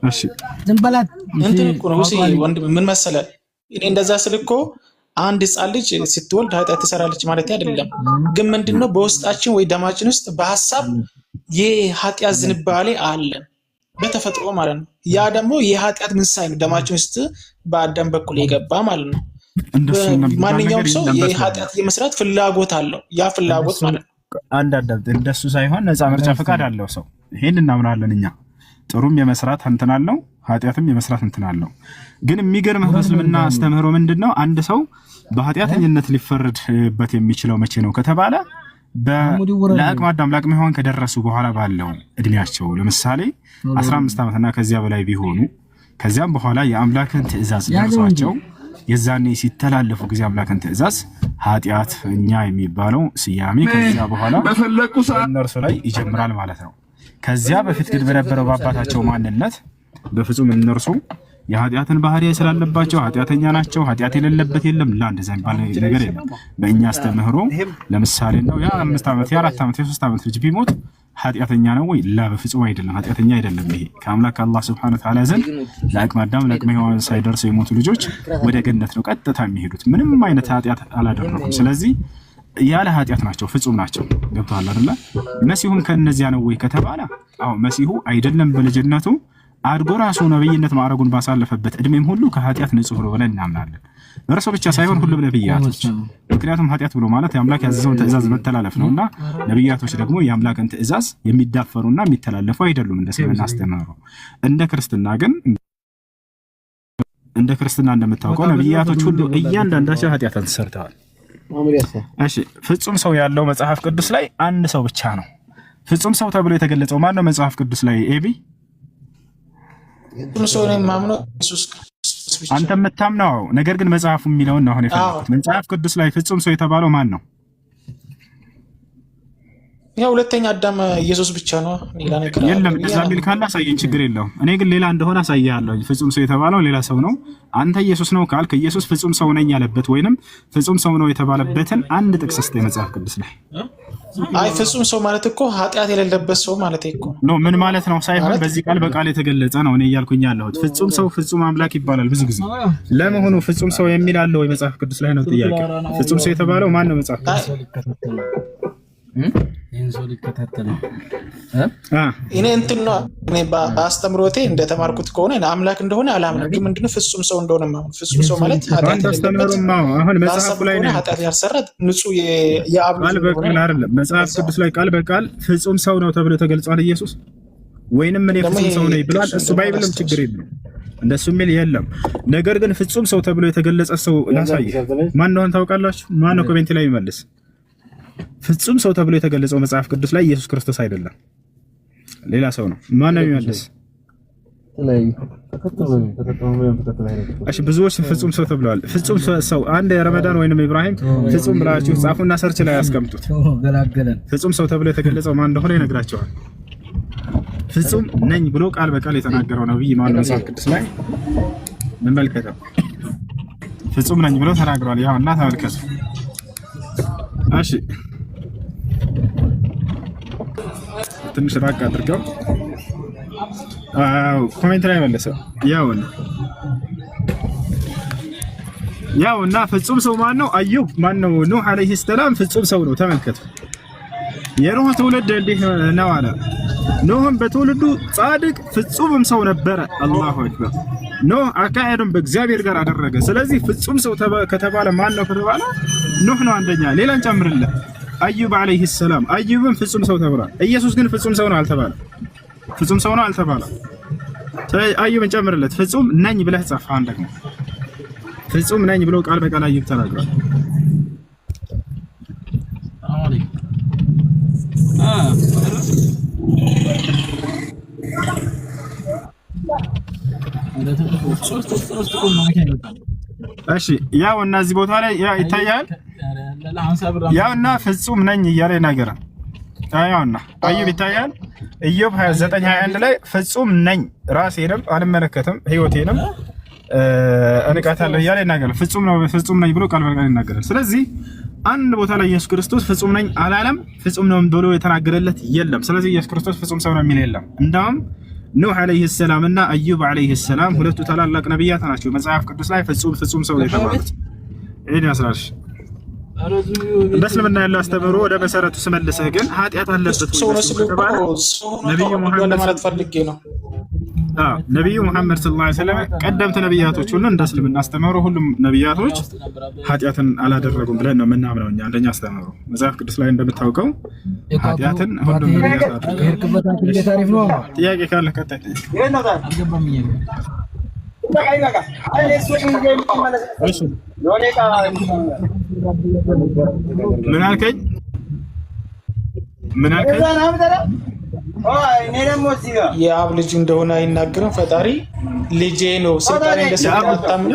እሺ ዝም በላት እንትን እኮ ነው ወንድም። ምን መሰለህ እኔ እንደዛ ስል እኮ አንድ ሕፃን ልጅ ስትወልድ ኃጢአት ትሰራለች ማለት አይደለም። ግን ምንድነው በውስጣችን ወይ ደማችን ውስጥ በሐሳብ የኃጢአት ዝንባሌ አለ በተፈጥሮ ማለት ነው። ያ ደግሞ የኃጢአት ምሳሌ ነው፣ ደማችን ውስጥ በአዳም በኩል የገባ ማለት ነው። ማንኛውም ሰው የኃጢአት የመስራት ፍላጎት አለው። ያ ፍላጎት ማለት ነው አንዳንድ እንደሱ ሳይሆን ነፃ ምርጫ ፈቃድ አለው ሰው። ይሄን እናምናለን እኛ። ጥሩም የመስራት እንትን አለው፣ ኃጢአትም የመስራት እንትን አለው። ግን የሚገርምህ በእስልምና አስተምህሮ ምንድነው አንድ ሰው በኃጢአተኝነት ሊፈረድበት የሚችለው መቼ ነው ከተባለ ለአቅመ አዳም ለአቅመ ሔዋን ከደረሱ በኋላ ባለው እድሜያቸው፣ ለምሳሌ 15 ዓመትና ከዚያ በላይ ቢሆኑ ከዚያም በኋላ የአምላክን ትእዛዝ ደርሷቸው የዛኔ ሲተላለፉ ጊዜ አምላክን ትእዛዝ ኃጢአተኛ የሚባለው ስያሜ ከዚያ በኋላ እነርሱ ላይ ይጀምራል ማለት ነው። ከዚያ በፊት ግን በነበረው በአባታቸው ማንነት በፍጹም እነርሱ የኃጢአትን ባህሪ ስላለባቸው ኃጢአተኛ ናቸው። ኃጢአት የሌለበት የለም ለአንድ ዘንባል ነገር የለም። በእኛ አስተምህሮ ለምሳሌ ነው የ5 ዓመት የ4 ዓመት የ3 ዓመት ልጅ ቢሞት ኃጢአተኛ ነው ወይ? ላ በፍጹም አይደለም፣ ኃጢአተኛ አይደለም። ይሄ ከአምላክ አላህ Subhanahu Wa Ta'ala ዘንድ ለአቅመ አዳም ለአቅመ ሔዋን ሳይደርሱ የሞቱ ልጆች ወደ ገነት ነው ቀጥታ የሚሄዱት። ምንም አይነት ኃጢአት አላደረጉም። ስለዚህ ያለ ኃጢአት ናቸው፣ ፍጹም ናቸው። ገብቶሃል አይደል? መሲሁም ከነዚያ ነው ወይ ከተባለ አዎ መሲሁ አይደለም በልጅነቱ አድጎ ራሱ ነብይነት ማዕረጉን ባሳለፈበት እድሜም ሁሉ ከኃጢአት ንጹህ ነው ብለን እናምናለን። እርሱ ብቻ ሳይሆን ሁሉም ነብያቶች። ምክንያቱም ኃጢአት ብሎ ማለት የአምላክ ያዘዘውን ትእዛዝ መተላለፍ ነውና ነብያቶች ደግሞ የአምላክን ትእዛዝ የሚዳፈሩና የሚተላለፉ አይደሉም እንደ እስልምና አስተምህሮ። እንደ ክርስትና እንደምታውቀው ነብያቶች ሁሉ እያንዳንዳቸው ኃጢአትን ሰርተዋል። እሺ ፍጹም ሰው ያለው መጽሐፍ ቅዱስ ላይ አንድ ሰው ብቻ ነው። ፍጹም ሰው ተብሎ የተገለጸው ማን ነው መጽሐፍ ቅዱስ ላይ? ኤቢ አንተ የምታምነው ነገር ግን መጽሐፉ የሚለውን ነው አሁን የፈለኩት። መጽሐፍ ቅዱስ ላይ ፍጹም ሰው የተባለው ማን ነው? ያው ሁለተኛ አዳም ኢየሱስ ብቻ ነው። ሌላ ነገር የለም። እዛ ሚል ካለ አሳየኝ፣ ችግር የለውም። እኔ ግን ሌላ እንደሆነ አሳያለሁ። ፍጹም ሰው የተባለው ሌላ ሰው ነው። አንተ ኢየሱስ ነው ካልክ ኢየሱስ ፍጹም ሰው ነኝ ያለበት ወይንም ፍጹም ሰው ነው የተባለበትን አንድ ጥቅስ እስቲ መጽሐፍ ቅዱስ ላይ። አይ ፍጹም ሰው ማለት እኮ ኃጢአት የሌለበት ሰው ማለት እኮ ነው። ምን ማለት ነው ሳይሆን በዚህ ቃል በቃል የተገለጸ ነው እኔ እያልኩኝ ያለሁት። ፍጹም ሰው ፍጹም አምላክ ይባላል ብዙ ጊዜ። ለመሆኑ ፍጹም ሰው የሚል አለ ወይ መጽሐፍ ቅዱስ ላይ ነው ጥያቄ። ፍጹም ሰው የተባለው ማን ነው መጽሐፍ ቅዱስ? እኔ እንትን ነው እኔ በአስተምሮቴ እንደተማርኩት ከሆነ አምላክ እንደሆነ አላምንም። ግን ምንድነው ፍጹም ሰው እንደሆነ ማለት ፍጹም ሰው ማለት ኃጢአት አሁን መጽሐፉ ላይ ነው ኃጢአት ያልሰራት ንጹህ የአብ ቃል በቃል አይደለም። መጽሐፍ ቅዱስ ላይ ቃል በቃል ፍጹም ሰው ነው ተብሎ ተገልጿል ኢየሱስ። ወይንም እኔ ፍጹም ሰው ነኝ ብሏል እሱ። ባይብልም ችግር የለም እንደሱ የሚል የለም። ነገር ግን ፍጹም ሰው ተብሎ የተገለጸ ሰው ላሳይ። ማን ነው ታውቃላችሁ? ማን ነው ኮሜንት ላይ ይመልስ። ፍጹም ሰው ተብሎ የተገለጸው መጽሐፍ ቅዱስ ላይ ኢየሱስ ክርስቶስ አይደለም፣ ሌላ ሰው ነው። ማን ነው የሚመልስ? እሺ ብዙዎች ፍጹም ሰው ተብለዋል። ፍጹም ሰው አንድ ረመዳን ወይንም ኢብራሂም ፍጹም ብላችሁ ጻፉና ሰርች ላይ ያስቀምጡት። ፍጹም ሰው ተብሎ የተገለጸው ማን እንደሆነ ይነግራቸዋል። ፍጹም ነኝ ብሎ ቃል በቃል የተናገረው ነብይ ማን ነው? መጽሐፍ ቅዱስ ላይ እንመልከተው። ፍጹም ነኝ ብሎ ተናግሯል። ያውና ተመልከቱ። እሺ ትንሽ ራቅ አድርገው ኮሜንት ላይ መለሰው። ያውና ፍጹም ሰው ማን ነው? አዩብ ማን ነው? ኑህ አለይሂ ሰላም ፍጹም ሰው ነው። ተመልከቱ። የኑህ ትውልድ እንዲህ ነው አለ። ኑህም በትውልዱ ጻድቅ ፍጹምም ሰው ነበረ። አላሁ አክበር። ኑህ አካሄዱን በእግዚአብሔር ጋር አደረገ። ስለዚህ ፍጹም ሰው ከተባለ ማን ነው ከተባለ ኑህ ነው አንደኛ። ሌላን ጨምርለት። አዩብ አለይሂ ሰላም አዩብም ፍጹም ሰው ተብሏል። ኢየሱስ ግን ፍጹም ሰው ነው አልተባለም። ፍጹም ሰው ነው አልተባለም። ስለዚህ አዩብን ጨምርለት። ፍጹም ነኝ ብለህ ጻፍ። አንድ ደግሞ ፍጹም ነኝ ብሎ ቃል በቃል አዩብ ተናግሯል። እሺ ያው እና እዚህ ቦታ ላይ ይታያል። ያውና ፍጹም ነኝ እያለ ይናገራል። ያውና አዩብ ይታያል። ኢዮብ 29:21 ላይ ፍጹም ነኝ ራሴንም አልመለከትም ህይወቴንም እንቃታለሁ እያለ ይናገራል። ፍጹም ነኝ ብሎ ቃል በቃል ይናገራል። ስለዚህ አንድ ቦታ ላይ ኢየሱስ ክርስቶስ ፍጹም ነኝ አላለም። ፍጹም ነው ብሎ የተናገረለት የለም። ስለዚህ ኢየሱስ ክርስቶስ ፍጹም ሰው ነው የሚል የለም። እንደውም ኑህ አለይሂ ሰላም እና አዩብ አለይሂ ሰላም ሁለቱ ታላላቅ ነብያት ናቸው። መጽሐፍ ቅዱስ ላይ ፍጹም ሰው የተባሉት ይሄን ያስራሽ። በእስልምና ያለው አስተምህሮ ወደ መሰረቱ ስመልሰህ ግን ኃጢአት አለበት ከተባለ ነብዩ መሐመድ ማለት ፈልጌ ነው። ነብዩ መሐመድ ሰለላሁ ዐለይሂ ወሰለም ቀደምት ነብያቶች ሁሉ እንደ እስልምና አስተምህሮ ሁሉም ነብያቶች ኃጢአትን አላደረጉም ብለን ነው የምናምነው እኛ። አንደኛ አስተምህሮ መጽሐፍ ቅዱስ ላይ እንደምታውቀው ኃጢአትን ሁሉም ነብያት አድርገዋል። ጥያቄ ካለ ቀጥታ ምን አልከኝ? የአብ ልጅ እንደሆነ አይናገርም ፈጣሪ። ልጄ ነው ስልጣን እንደሰጠው አታምኑ።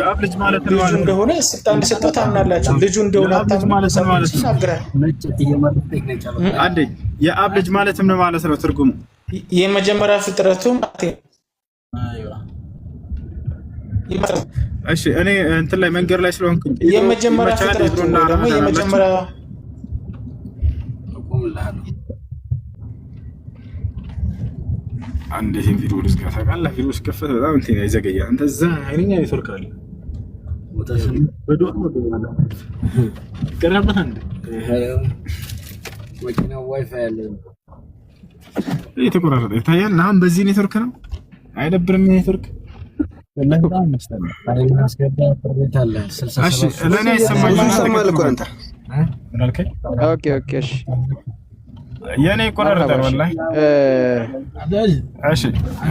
ልጁ እንደሆነ ስልጣን እንደሰጠው ታምናላችሁ። ልጁ እንደሆነ አታምኑ ማለት ይናገራል። አንዴ የአብ ልጅ ማለት ምን ማለት ነው? ትርጉሙ የመጀመሪያ ፍጥረቱ ማለት ነው። እሺ እኔ እንትን ላይ መንገድ ላይ ስለሆንኩኝ የመጀመሪያ ፍጥረቱ ደግሞ የመጀመሪያ አንድ ይሄን ቪዲዮ ልስካ ታውቃለህ? ቪዲዮ ስከፈት በጣም እንትን ይዘገያል። አንተ እዛ አይነኛ ኔትወርክ አለ ቀረበህ አንድ መኪናው ዋይፋይ አለ የተቆራረጠ ይታያል። አሁን በዚህ ኔትወርክ ነው አይደብርም? ኔትወርክ ለምን መስጠት አስገባ ፕሮጀክት አለ 67 እሺ ለኔ ይሰማል እኮ አንተ ምን አልከኝ? ኦኬ እሺ የኔ ይቆራረጣል ወላሂ። እሺ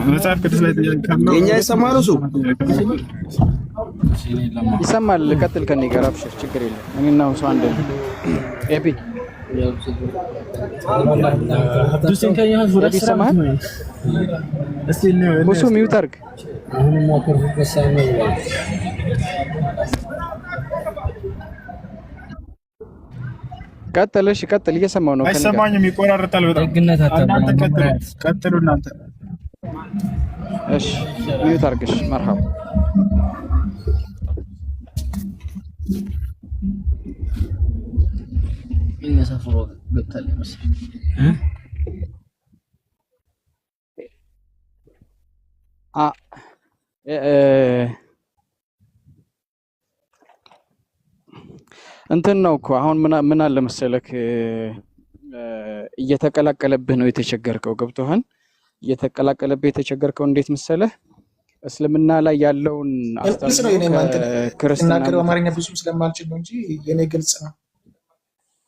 መጽሐፍ ቅዱስ ላይ ተያይካለሁ የኛ ይሰማል እሱ ይሰማል። ቀጥል ከኔ ጋር አብሽር፣ ችግር የለም። እኔና እሱ አንድ ኤፒ ዱስን ከኛስ ወደ ሰማህ እስቲ እሱ ሚውት አድርግ። አሁን ማከርኩበት ሳይሆን ቀጥልሽ ቀጥል፣ እየሰማሁ ነው። አይሰማኝም፣ ይቆራረጣል በጣም። እናንተ ቀጥሉ እናንተ። እሺ ሚውት አድርግሽ። መርሐባ ሰፍሮ ገብታል መሰለኝ። እንትን ነው እኮ አሁን ምን አለ መሰለክ እየተቀላቀለብህ ነው የተቸገርከው። ገብቶሃል? እየተቀላቀለብህ የተቸገርከው እንዴት መሰለህ? እስልምና ላይ ያለውን አስተምሮ ክርስትና በአማርኛ ብዙ ስለማልችል ነው እንጂ የኔ ግልጽ ነው።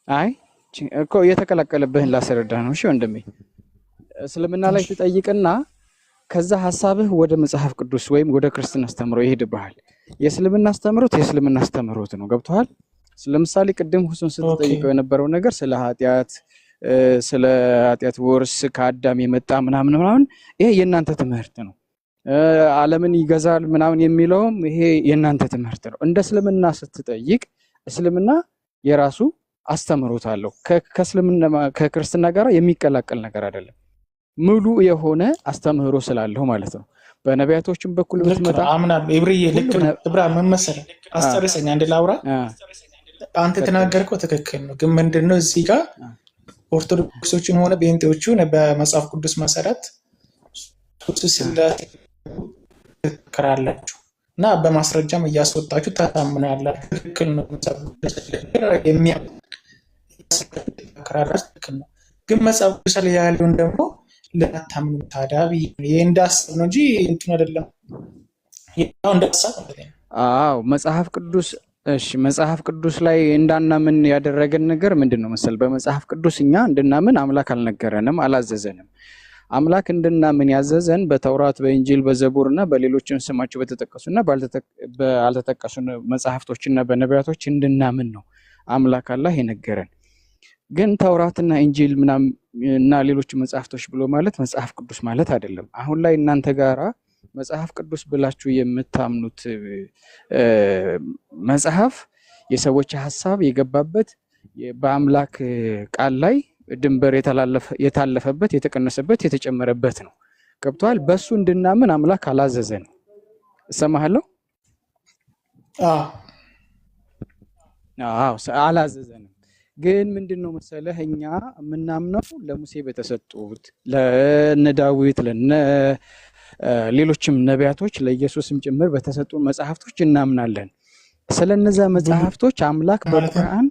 አይ እኮ እየተቀላቀለብህን ላስረዳህ ነው። እሺ ወንድሜ፣ እስልምና ላይ ትጠይቅና ከዛ ሐሳብህ ወደ መጽሐፍ ቅዱስ ወይም ወደ ክርስትና አስተምሮ ይሄድብሃል። የእስልምና አስተምሮት ነው። ገብቶሃል? ለምሳሌ ቅድም ሁሱን ስትጠይቀው የነበረው ነገር ስለ ኃጢአት ውርስ ከአዳም የመጣ ምናምን ይሄ የእናንተ ትምህርት ነው። ዓለምን ይገዛል ምናምን የሚለውም ይሄ የእናንተ ትምህርት ነው። እንደ እስልምና ስትጠይቅ እስልምና የራሱ አስተምሮት አለው። ከክርስትና ጋር የሚቀላቀል ነገር አይደለም። ሙሉ የሆነ አስተምህሮ ስላለው ማለት ነው። በነቢያቶችም በኩል ብትመጣ አምናለሁ። ኢብራሂም ልክ ነው። ኢብራሂም ምን መሰለህ አስጨርሰኝ አንድ ላውራ። አንተ የተናገርከው ትክክል ነው፣ ግን ምንድነው እዚህ ጋር ኦርቶዶክሶችን ሆነ ጴንጤዎቹን በመጽሐፍ ቅዱስ መሰረት ትከራላችሁ እና በማስረጃም እያስወጣችሁ ታምናላችሁ። ትክክል ነው። ትክክል ነው፣ ግን መጽሐፍ ቅዱስ ላይ ያለውን ደግሞ ለታምኑ ታዲያ ይሄ እንዳሰብ ነው እንጂ እንትን አይደለም። ያው እንዳሰብ ማለት ነው። አዎ መጽሐፍ ቅዱስ እሺ፣ መጽሐፍ ቅዱስ ላይ እንዳናምን ያደረገን ነገር ምንድነው መሰል? በመጽሐፍ ቅዱስ እኛ እንድናምን አምላክ አልነገረንም፣ አላዘዘንም። አምላክ እንድናምን ያዘዘን በተውራት፣ በእንጂል፣ በዘቡርና በሌሎችም ስማቸው በተጠቀሱና ባልተጠቀሱ መጽሐፍቶችና በነቢያቶች እንድናምን ነው አምላክ አላህ የነገረን። ግን ተውራትና እንጂል እና ሌሎች መጽሐፍቶች ብሎ ማለት መጽሐፍ ቅዱስ ማለት አይደለም። አሁን ላይ እናንተ ጋራ መጽሐፍ ቅዱስ ብላችሁ የምታምኑት መጽሐፍ የሰዎች ሐሳብ የገባበት በአምላክ ቃል ላይ ድንበር የታለፈበት፣ የተቀነሰበት፣ የተጨመረበት ነው። ገብቷል? በሱ እንድናምን አምላክ አላዘዘንም። እሰማሃለሁ? አዎ አላዘዘንም። ግን ምንድነው መሰለህ እኛ የምናምነው ለሙሴ በተሰጡት ለነ ዳዊት ለነ ሌሎችም ነቢያቶች ለኢየሱስም ጭምር በተሰጡ መጽሐፍቶች እናምናለን። ስለነዛ መጽሐፍቶች አምላክ በቁርአን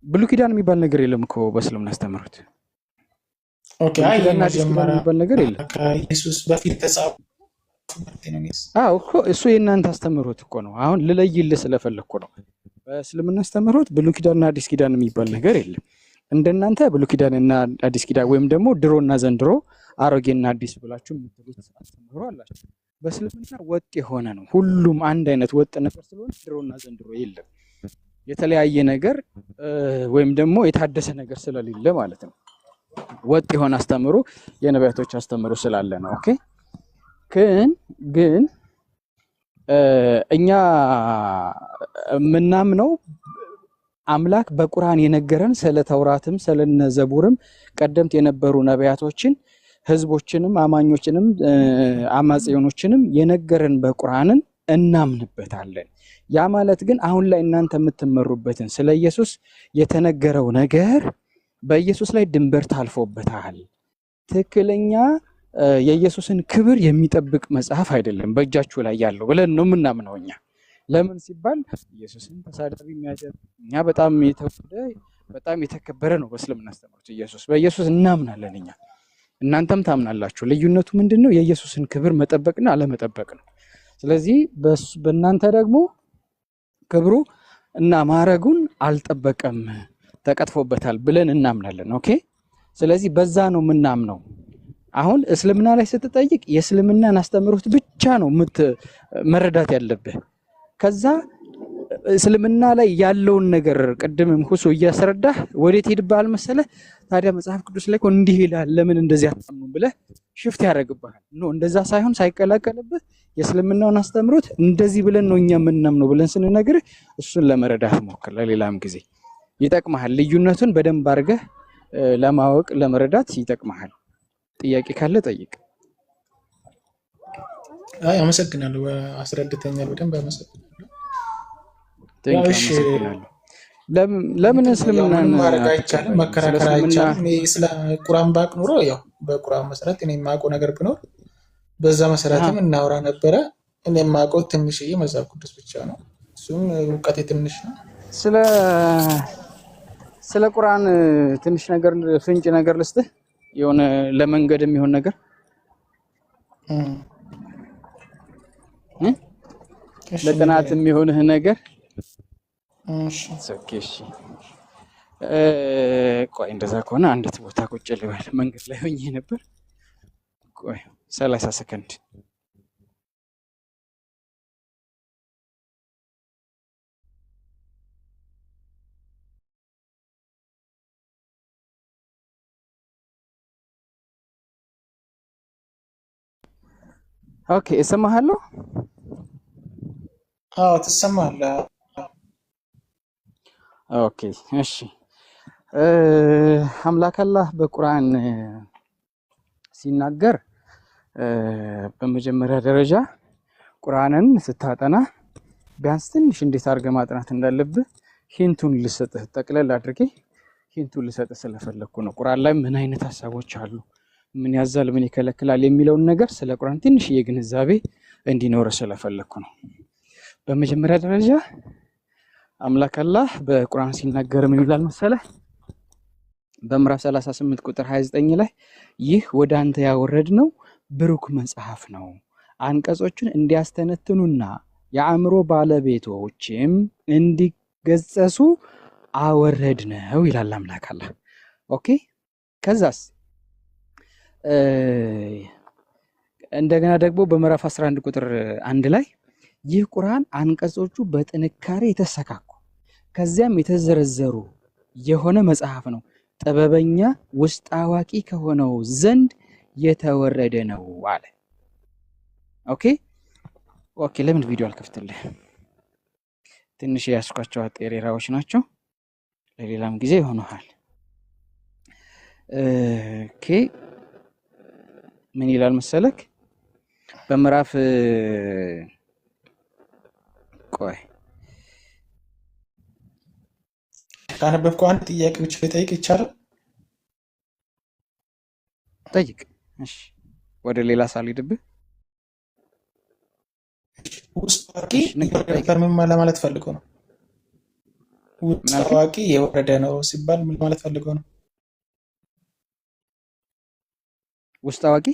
ብሉይ ኪዳን የሚባል ነገር የለም እኮ በእስልምና አስተምህሮት። ኦኬ አይ የሚባል ነገር የለም። ኢየሱስ በፊት ተጻፈ። አዎ እኮ እሱ የእናንተ አስተምህሮት እኮ ነው። አሁን ልለይልህ ስለፈለኩ ነው። በእስልምና አስተምህሮት ብሉይ ኪዳንና አዲስ ኪዳን የሚባል ነገር የለም። እንደናንተ ብሉይ ኪዳንና አዲስ ኪዳን ወይም ደግሞ ድሮና ዘንድሮ አሮጌና አዲስ ብላችሁ የምትሉት አስተምህሮ አላችሁ። በእስልምና ወጥ የሆነ ነው። ሁሉም አንድ አይነት ወጥ ነገር ስለሆነ ድሮና ዘንድሮ የለም። የተለያየ ነገር ወይም ደግሞ የታደሰ ነገር ስለሌለ ማለት ነው። ወጥ የሆነ አስተምህሮ የነቢያቶች አስተምህሮ ስላለ ነው። ኦኬ ግን እኛ ምናምነው አምላክ በቁርአን የነገረን ስለ ተውራትም ስለነ ዘቡርም ቀደምት የነበሩ ነቢያቶችን ህዝቦችንም አማኞችንም አማጽዮኖችንም የነገረን በቁርአንን እናምንበታለን። ያ ማለት ግን አሁን ላይ እናንተ የምትመሩበትን ስለ ኢየሱስ የተነገረው ነገር በኢየሱስ ላይ ድንበር ታልፎበታል። ትክክለኛ የኢየሱስን ክብር የሚጠብቅ መጽሐፍ አይደለም በእጃችሁ ላይ ያለው ብለን ነው የምናምነው እኛ። ለምን ሲባል ኢየሱስን ተሳዳቢ የሚያደርግ እኛ በጣም የተወደደ በጣም የተከበረ ነው በእስልምና አስተምህሮት ኢየሱስ። በኢየሱስ እናምናለን እኛ፣ እናንተም ታምናላችሁ። ልዩነቱ ምንድነው? የኢየሱስን ክብር መጠበቅና አለመጠበቅ ነው። ስለዚህ በእናንተ ደግሞ ክብሩ እና ማዕረጉን አልጠበቀም፣ ተቀጥፎበታል ብለን እናምናለን። ኦኬ። ስለዚህ በዛ ነው የምናምነው። አሁን እስልምና ላይ ስትጠይቅ የእስልምናን አስተምህሮት ብቻ ነው መረዳት ያለብህ። ከዛ እስልምና ላይ ያለውን ነገር ቅድምም ሁሱ እያስረዳህ ወዴት ሄድብሃል መሰለህ? ታዲያ መጽሐፍ ቅዱስ ላይ እንዲህ ይላል ለምን እንደዚህ አታምኑም ብለህ ሽፍት ያደርግብሃል። ኖ እንደዛ ሳይሆን ሳይቀላቀልብህ የእስልምናውን አስተምህሮት እንደዚህ ብለን ነው እኛ የምናምነው ብለን ስንነግርህ እሱን ለመረዳት ሞክር። ለሌላም ጊዜ ይጠቅመሃል። ልዩነቱን በደንብ አድርገህ ለማወቅ ለመረዳት ይጠቅመሃል። ጥያቄ ካለ ጠይቅ። አይ አመሰግናለሁ። አስረድተኛል። በደንብ አመሰግናለሁ። ለምን እስልምና ማድረግ አይቻልም? መከራከር አይቻልም? ስለ ቁርአን ባቅ ኑሮ ያው በቁርአን መሰረት እኔ የማውቀው ነገር ቢኖር በዛ መሰረትም እናወራ ነበረ። እኔ የማውቀው ትንሽዬ መጽሐፍ ቅዱስ ብቻ ነው። እሱም እውቀቴ ትንሽ ነው። ስለ ቁርአን ትንሽ ነገር ፍንጭ ነገር ልስጥህ፣ የሆነ ለመንገድ የሚሆን ነገር ለጥናት የሚሆንህ ነገር። እሺ ቆይ እንደዛ ከሆነ አንዲት ቦታ ቁጭ ልበል። መንገድ ላይ ሆኜ ነበር። ቆይ 30 ሰከንድ ኦኬ እሰማሃለሁ። አዎ ትሰማለህ። ኦኬ እሺ። አምላክ አላህ በቁርአን ሲናገር በመጀመሪያ ደረጃ ቁርአንን ስታጠና ቢያንስ ትንሽ እንዴት አድርገህ ማጥናት እንዳለብህ ሂንቱን ልሰጥህ ጠቅለል አድርጌ ሂንቱን ልሰጥህ ስለፈለኩ ነው። ቁርአን ላይ ምን አይነት ሐሳቦች አሉ፣ ምን ያዛል፣ ምን ይከለክላል የሚለውን ነገር ስለ ቁርአን ትንሽ የግንዛቤ እንዲኖር ስለፈለኩ ነው። በመጀመሪያ ደረጃ አምላክ አላህ በቁርአን ሲናገር ምን ይላል መሰለህ? በምዕራፍ 38 ቁጥር 29 ላይ ይህ ወደ አንተ ያወረድነው ብሩክ መጽሐፍ ነው፣ አንቀጾቹን እንዲያስተነትኑና የአእምሮ ባለቤቶችም እንዲገጸሱ አወረድነው ይላል አምላክ አላህ። ኦኬ ከዛስ እንደገና ደግሞ በምዕራፍ 11 ቁጥር 1 ላይ ይህ ቁርአን አንቀጾቹ በጥንካሬ የተሰካኩ ከዚያም የተዘረዘሩ የሆነ መጽሐፍ ነው፣ ጥበበኛ ውስጥ አዋቂ ከሆነው ዘንድ የተወረደ ነው አለ። ኦኬ ለምን ቪዲዮ አልከፍትልህ? ትንሽ ያስኳቸው አጤሬራዎች ናቸው፣ ለሌላም ጊዜ ይሆነዋል። ኦኬ ምን ይላል መሰለክ? በምዕራፍ ቆይ ካነበብከው አንድ ጥያቄ ብቻ ልጠይቅ ይቻላል? ጠይቅ። እሺ ወደ ሌላ ሳልሄድብህ ውስጥ አዋቂ ምን ለማለት ፈልጎ ነው? ውስጥ አዋቂ የወረደ ነው ሲባል ምን ማለት ፈልጎ ነው? ውስጥ አዋቂ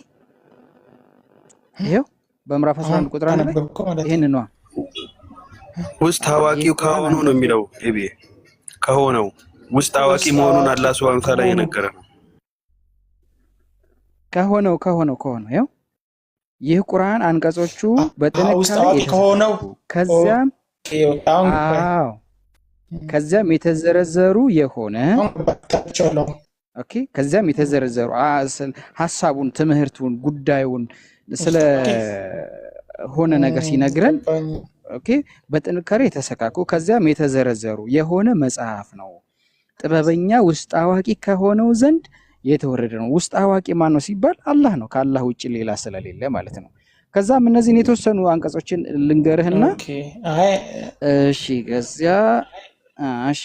ይሄው በምዕራፍ 11 ቁጥር 1 ላይ ይሄን ነው ውስጥ አዋቂው ከሆነው ነው የሚለው። ኤቢ ከሆነው ውስጥ አዋቂ መሆኑን አላህ ሱብሃነሁ ወተዓላ የነገረ ነው። ከሆነው ይሄው ይህ ቁርአን አንቀጾቹ በጥንካሬ ከሆነው ከዚያም የተዘረዘሩ የሆነ ከዚያም የተዘረዘሩ ሐሳቡን፣ ትምህርቱን፣ ጉዳዩን ስለ ሆነ ነገር ሲነግረን በጥንካሬ የተሰካኩ ከዚያም የተዘረዘሩ የሆነ መጽሐፍ ነው፣ ጥበበኛ ውስጥ አዋቂ ከሆነው ዘንድ የተወረደ ነው። ውስጥ አዋቂ ማን ነው ሲባል አላህ ነው፣ ከአላህ ውጭ ሌላ ስለሌለ ማለት ነው። ከዛም እነዚህን የተወሰኑ አንቀጾችን ልንገርህና እሺ ከዚያ እሺ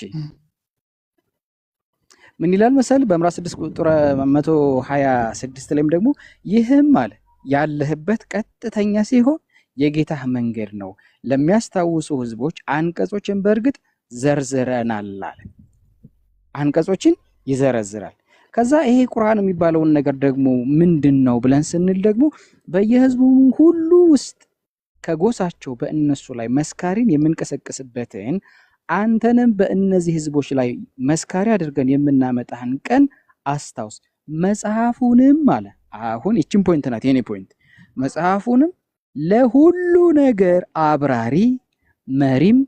ምን ይላል መሰል? በምዕራፍ 6 ቁጥር 126 ላይም ደግሞ ይህም አለ ያለህበት ቀጥተኛ ሲሆን የጌታህ መንገድ ነው፣ ለሚያስታውሱ ህዝቦች አንቀጾችን በእርግጥ ዘርዝረናል አለ። አንቀጾችን ይዘረዝራል። ከዛ ይሄ ቁርአን የሚባለውን ነገር ደግሞ ምንድነው ብለን ስንል ደግሞ በየህዝቡ ሁሉ ውስጥ ከጎሳቸው በእነሱ ላይ መስካሪን የምንቀሰቅስበትን አንተንም በእነዚህ ህዝቦች ላይ መስካሪ አድርገን የምናመጣህን ቀን አስታውስ፣ መጽሐፉንም አለ። አሁን ይችን ፖይንት ናት የኔ ፖይንት። መጽሐፉንም ለሁሉ ነገር አብራሪ መሪም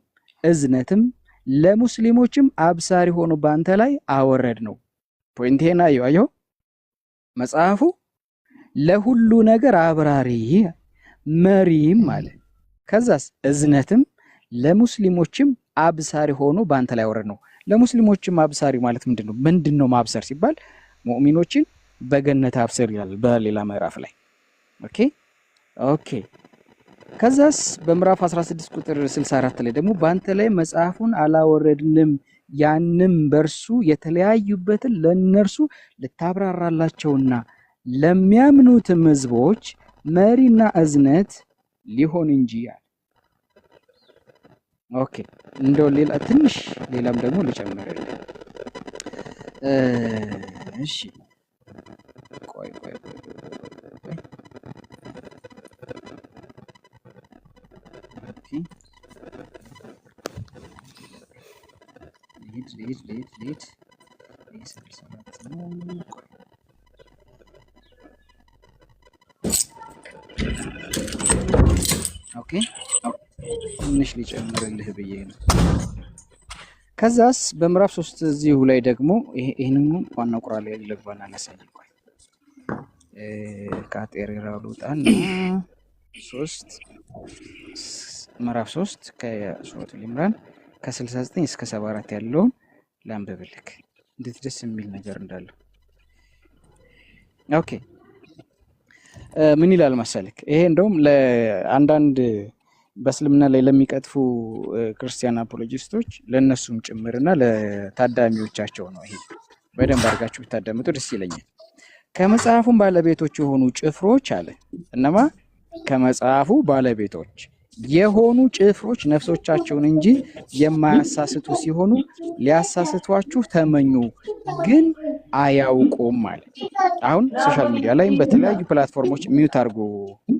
እዝነትም ለሙስሊሞችም አብሳሪ ሆኖ ባንተ ላይ አወረድ ነው። ፖይንቴና አየሁ። መጽሐፉ ለሁሉ ነገር አብራሪ መሪም አለ። ከዛስ እዝነትም ለሙስሊሞችም አብሳሪ ሆኖ ባንተ ላይ አወረድ ነው። ለሙስሊሞችም አብሳሪ ማለት ምንድነው? ማብሰር ሲባል ሙእሚኖችን በገነት አብስር ይላል በሌላ ምዕራፍ ላይ። ኦኬ ከዛስ በምዕራፍ 16 ቁጥር 64 ላይ ደግሞ ባንተ ላይ መጽሐፉን አላወረድንም፣ ያንም በርሱ የተለያዩበትን ለነርሱ ልታብራራላቸውና ለሚያምኑትም ህዝቦች መሪና እዝነት ሊሆን እንጂ ያለ። ኦኬ እንደው ሌላ ትንሽ ሌላም ደግሞ ልጨምርልህ። እሺ ቆይ ሌት ኦኬ ትንሽ ሊጨምርልህ ብዬ ነው። ከዛስ በምዕራፍ 3 እዚሁ ላይ ደግሞ ይሄንን ዋናው ቁርአን ላይ ልግባና ላሳይ። ቆይ ካጤሬራው ልውጣና 3 ምዕራፍ 3 ከሱረቱል ኢምራን ከ69 እስከ 74 ያለውን ላንብብልክ እንዴት ደስ የሚል ነገር እንዳለው። ኦኬ ምን ይላል መሰለክ? ይሄ እንደውም ለአንዳንድ በእስልምና ላይ ለሚቀጥፉ ክርስቲያን አፖሎጂስቶች ለነሱም ጭምርና ለታዳሚዎቻቸው ነው። ይሄ በደንብ አድርጋችሁ ብታዳምጡ ደስ ይለኛል። ከመጽሐፉም ባለቤቶች የሆኑ ጭፍሮች አለ። እነማ? ከመጽሐፉ ባለቤቶች የሆኑ ጭፍሮች ነፍሶቻቸውን እንጂ የማያሳስቱ ሲሆኑ ሊያሳስቷችሁ ተመኙ፣ ግን አያውቁም ማለት። አሁን ሶሻል ሚዲያ ላይም በተለያዩ ፕላትፎርሞች ሚውት አድርጉ።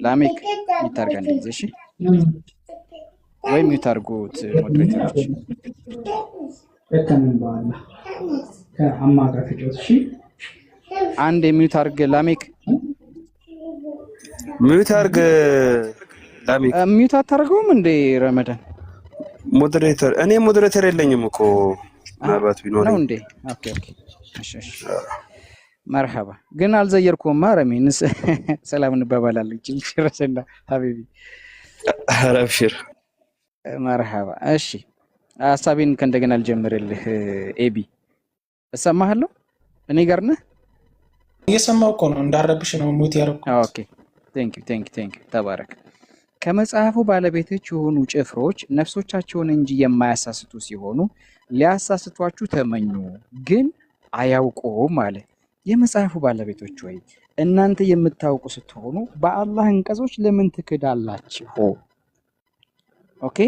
ላሜክ ሚውት አድርጋ እንደዚህ እሺ፣ ወይ ሚውት አድርጉት ሞዴሬተሮች። አንድ የሚውት አድርግ ላሜክ፣ ሚውት አድርግ ላሜክ። ሚውት አታደርገውም እንዴ ረመዳን? ሞዴሬተር እኔ ሞዴሬተር የለኝም እኮ ምናልባት ቢኖር ነው እንዴ? ኦኬ ኦኬ እሺ እሺ መርሐባ። ግን አልዘየርኩም ማረሚን ሰላም እንባባላለን። ጭርሰና ሀቢቢ አረብሽር መርሐባ። እሺ ሐሳቤን ከእንደገና ልጀምርልህ። ኤቢ እሰማሃለሁ? እኔ ጋር ነህ? እየሰማሁ እኮ ነው፣ እንዳረብሽ ነው ሙት ያደረኩት። ኦኬ ቴንክ ዩ ተባረክ። ከመጽሐፉ ባለቤቶች የሆኑ ጭፍሮች ነፍሶቻቸውን እንጂ የማያሳስቱ ሲሆኑ ሊያሳስቷችሁ ተመኙ፣ ግን አያውቁም አለ። የመጽሐፉ ባለቤቶች ወይ እናንተ የምታውቁ ስትሆኑ በአላህ አንቀጾች ለምን ትክዳላችሁ? ኦኬ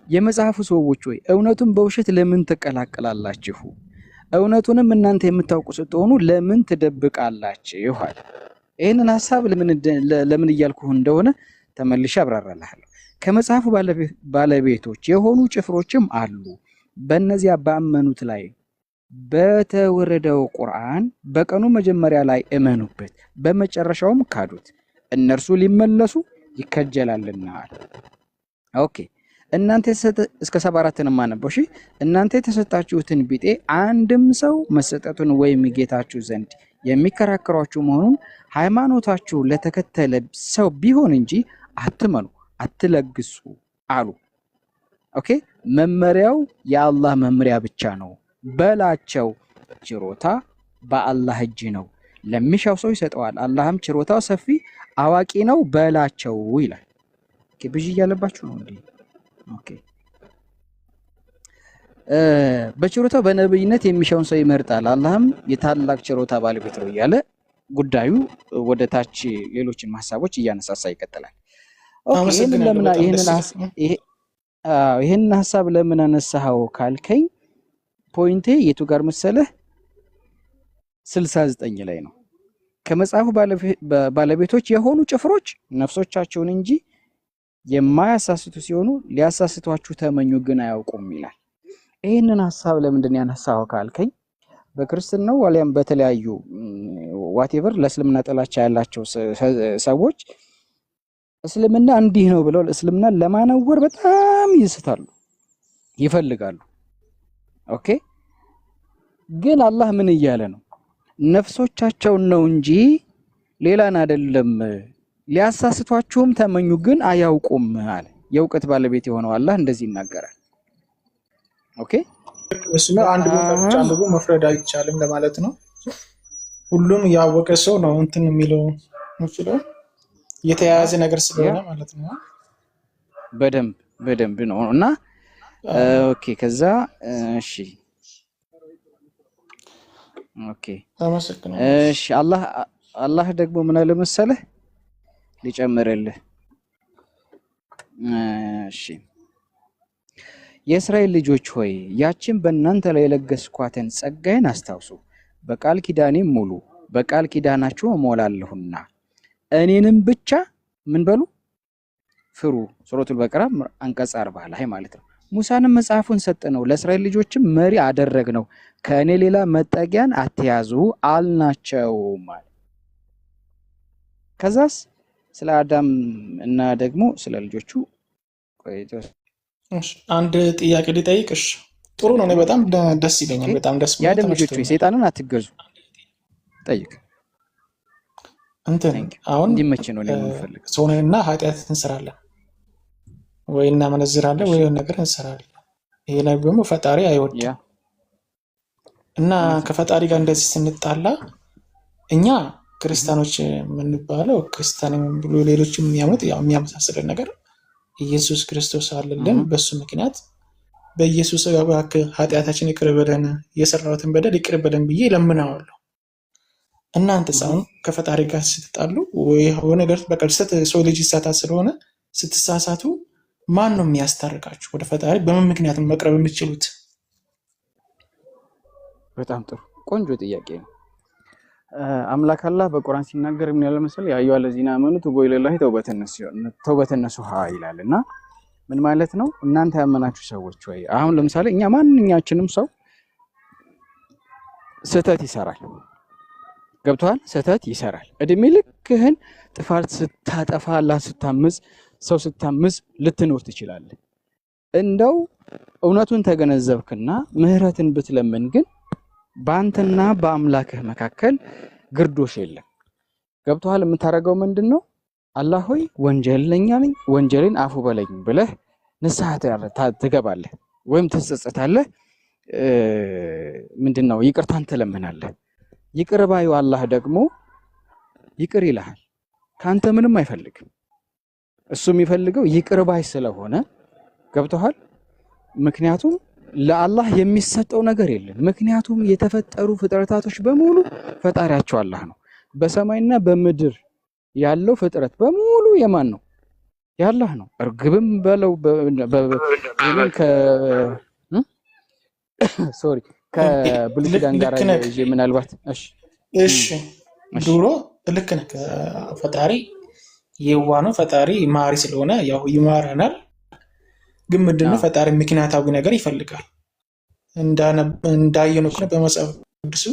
የመጽሐፉ ሰዎች ወይ እውነቱን በውሸት ለምን ትቀላቀላላችሁ? እውነቱንም እናንተ የምታውቁ ስትሆኑ ለምን ትደብቃላችሁ? አለ። ይህንን ሐሳብ ለምን እያልኩህ እንደሆነ ተመልሼ አብራራልሃለሁ። ከመጽሐፉ ባለቤቶች የሆኑ ጭፍሮችም አሉ፣ በእነዚያ ባመኑት ላይ በተወረደው ቁርአን በቀኑ መጀመሪያ ላይ እመኑበት፣ በመጨረሻውም ካዱት፣ እነርሱ ሊመለሱ ይከጀላልና። ኦኬ እናንተ እስከ 74 ማነበው። እሺ እናንተ የተሰጣችሁትን ቢጤ አንድም ሰው መሰጠቱን ወይም ጌታችሁ ዘንድ የሚከራከሯችሁ መሆኑን ሃይማኖታችሁ ለተከተለ ሰው ቢሆን እንጂ አትመኑ፣ አትለግሱ አሉ። ኦኬ መመሪያው የአላህ መመሪያ ብቻ ነው በላቸው። ችሮታ በአላህ እጅ ነው፣ ለሚሻው ሰው ይሰጠዋል፣ አላህም ችሮታው ሰፊ አዋቂ ነው በላቸው ይላል። ኦኬ ብዥ እያለባችሁ ነው እንዴ? ኦኬ በችሮታው በነብይነት የሚሻውን ሰው ይመርጣል፣ አላህም የታላቅ ችሮታ ባለቤት ነው እያለ ጉዳዩ ወደ ታች ሌሎችን ሐሳቦች እያነሳሳ ይቀጥላል። ኦኬ ይሄንን ሐሳብ ለምን አነሳኸው ካልከኝ ፖይንቴ የቱ ጋር መሰለህ? 69 ላይ ነው። ከመጽሐፉ ባለቤቶች የሆኑ ጭፍሮች ነፍሶቻቸውን እንጂ የማያሳስቱ ሲሆኑ ሊያሳስቷችሁ ተመኙ፣ ግን አያውቁም ይላል። ይህንን ሐሳብ ለምንድን ያነሳኸው ካልከኝ በክርስትናው ወሊያም በተለያዩ ዋቴቨር ለእስልምና ጥላቻ ያላቸው ሰዎች እስልምና እንዲህ ነው ብለው እስልምና ለማነወር በጣም ይስታሉ፣ ይፈልጋሉ። ኦኬ ግን አላህ ምን እያለ ነው? ነፍሶቻቸውን ነው እንጂ ሌላን አይደለም፣ ሊያሳስቷችሁም ተመኙ ግን አያውቁም አለ። የእውቀት ባለቤት የሆነው አላህ እንደዚህ ይናገራል። ኦኬ እሱ አንድ ቦታ ብቻ አንብቦ መፍረድ አይቻልም ለማለት ነው። ሁሉም ያወቀ ሰው ነው እንትን የሚለው ነው፣ የተያያዘ ነገር ስለሆነ ማለት ነው። በደንብ ነው እና ኦኬ ከዛ እሺ ኦኬ እሺ አላህ ደግሞ ምን አለ መሰለህ ሊጨምርልህ። እሺ የእስራኤል ልጆች ሆይ ያችን በእናንተ ላይ የለገስኳትን ጸጋዬን አስታውሱ፣ በቃል ኪዳኔም ሙሉ፣ በቃል ኪዳናችሁ እሞላለሁና እኔንም ብቻ ምን በሉ ፍሩ። ሱረቱል በቀራ አንቀጽ 40 ላይ ማለት ነው። ሙሳንም መጽሐፉን ሰጠነው፣ ለእስራኤል ልጆችም መሪ አደረግነው፣ ከእኔ ሌላ መጠጊያን አትያዙ አልናቸው ማለት። ከዛስ ስለ አዳም እና ደግሞ ስለ ልጆቹ አንድ ጥያቄ ሊጠይቅሽ። ጥሩ ነው፣ እኔ በጣም ደስ ይለኛል። በጣም ደስ የአዳም ልጆች ሰይጣንን አትገዙ ጠይቅ። እንትን አሁን እንዲመች ነው የምንፈልግ ሰውንና ኃጢአት እንሰራለን ወይ እናመነዝራለን ወይ ነገር እንሰራለን። ይሄ ላይ ደግሞ ፈጣሪ አይወድም እና ከፈጣሪ ጋር እንደዚህ ስንጣላ እኛ ክርስቲያኖች የምንባለው ክርስቲያን ብሎ ሌሎችም የሚያምኑት ያው የሚያመሳስለን ነገር ኢየሱስ ክርስቶስ አለልን። በሱ ምክንያት በኢየሱስ እባክህ ኃጢአታችን ይቅር በለን የሰራሁትን በደል ይቅር በለን ብዬ ለምናዋለሁ። እናንተ ሳይሆን ከፈጣሪ ጋር ስትጣሉ ወይ የሆነ ነገር በቃ ሰው ልጅ ይሳሳት ስለሆነ ስትሳሳቱ ማን ነው የሚያስታርቃችሁ? ወደ ፈጣሪ በምን ምክንያት መቅረብ የምትችሉት? በጣም ጥሩ ቆንጆ ጥያቄ ነው። አምላክ አላህ በቁርአን ሲናገር ምን ያለ መሰል ያዩ አለዚና አመኑ ተውበ ኢለላሂ ተውበተን ነሱሃ ይላልና ምን ማለት ነው? እናንተ ያመናችሁ ሰዎች ወይ አሁን ለምሳሌ እኛ ማንኛችንም ሰው ስህተት ይሰራል። ገብቷል? ስህተት ይሰራል። እድሜ ልክህን ጥፋት ስታጠፋ አላህ ስታምጽ ሰው ስታምጽ ልትኖር ትችላለህ። እንደው እውነቱን ተገነዘብክና ምህረትን ብትለምን ግን በአንተና በአምላክህ መካከል ግርዶሽ የለም። ገብቷል? የምታደርገው ምንድነው? አላህ ሆይ ወንጀለኛ ነኝ ወንጀሌን አፉ በለኝ ብለህ ንስሐ ትገባለህ ወይም ትጸጸታለህ። ምንድነው ይቅርታን ትለምናለህ። ይቅር ባዩ አላህ ደግሞ ይቅር ይልሃል። ካንተ ምንም አይፈልግም። እሱ የሚፈልገው ይቅር ባይ ስለሆነ ገብቷል? ምክንያቱም ለአላህ የሚሰጠው ነገር የለም። ምክንያቱም የተፈጠሩ ፍጥረታቶች በሙሉ ፈጣሪያቸው አላህ ነው። በሰማይና በምድር ያለው ፍጥረት በሙሉ የማን ነው? ያላህ ነው። እርግብም በለው ሶሪ ከብሉይ ኪዳን ጋር ምናልባት እሺ ድሮ ልክ ነህ። ፈጣሪ የዋ ነው። ፈጣሪ ማሪ ስለሆነ ያው ይማረናል። ግን ምንድነው ፈጣሪ ምክንያታዊ ነገር ይፈልጋል። እንዳየነው ከሆነ በመጽሐፍ ቅዱስ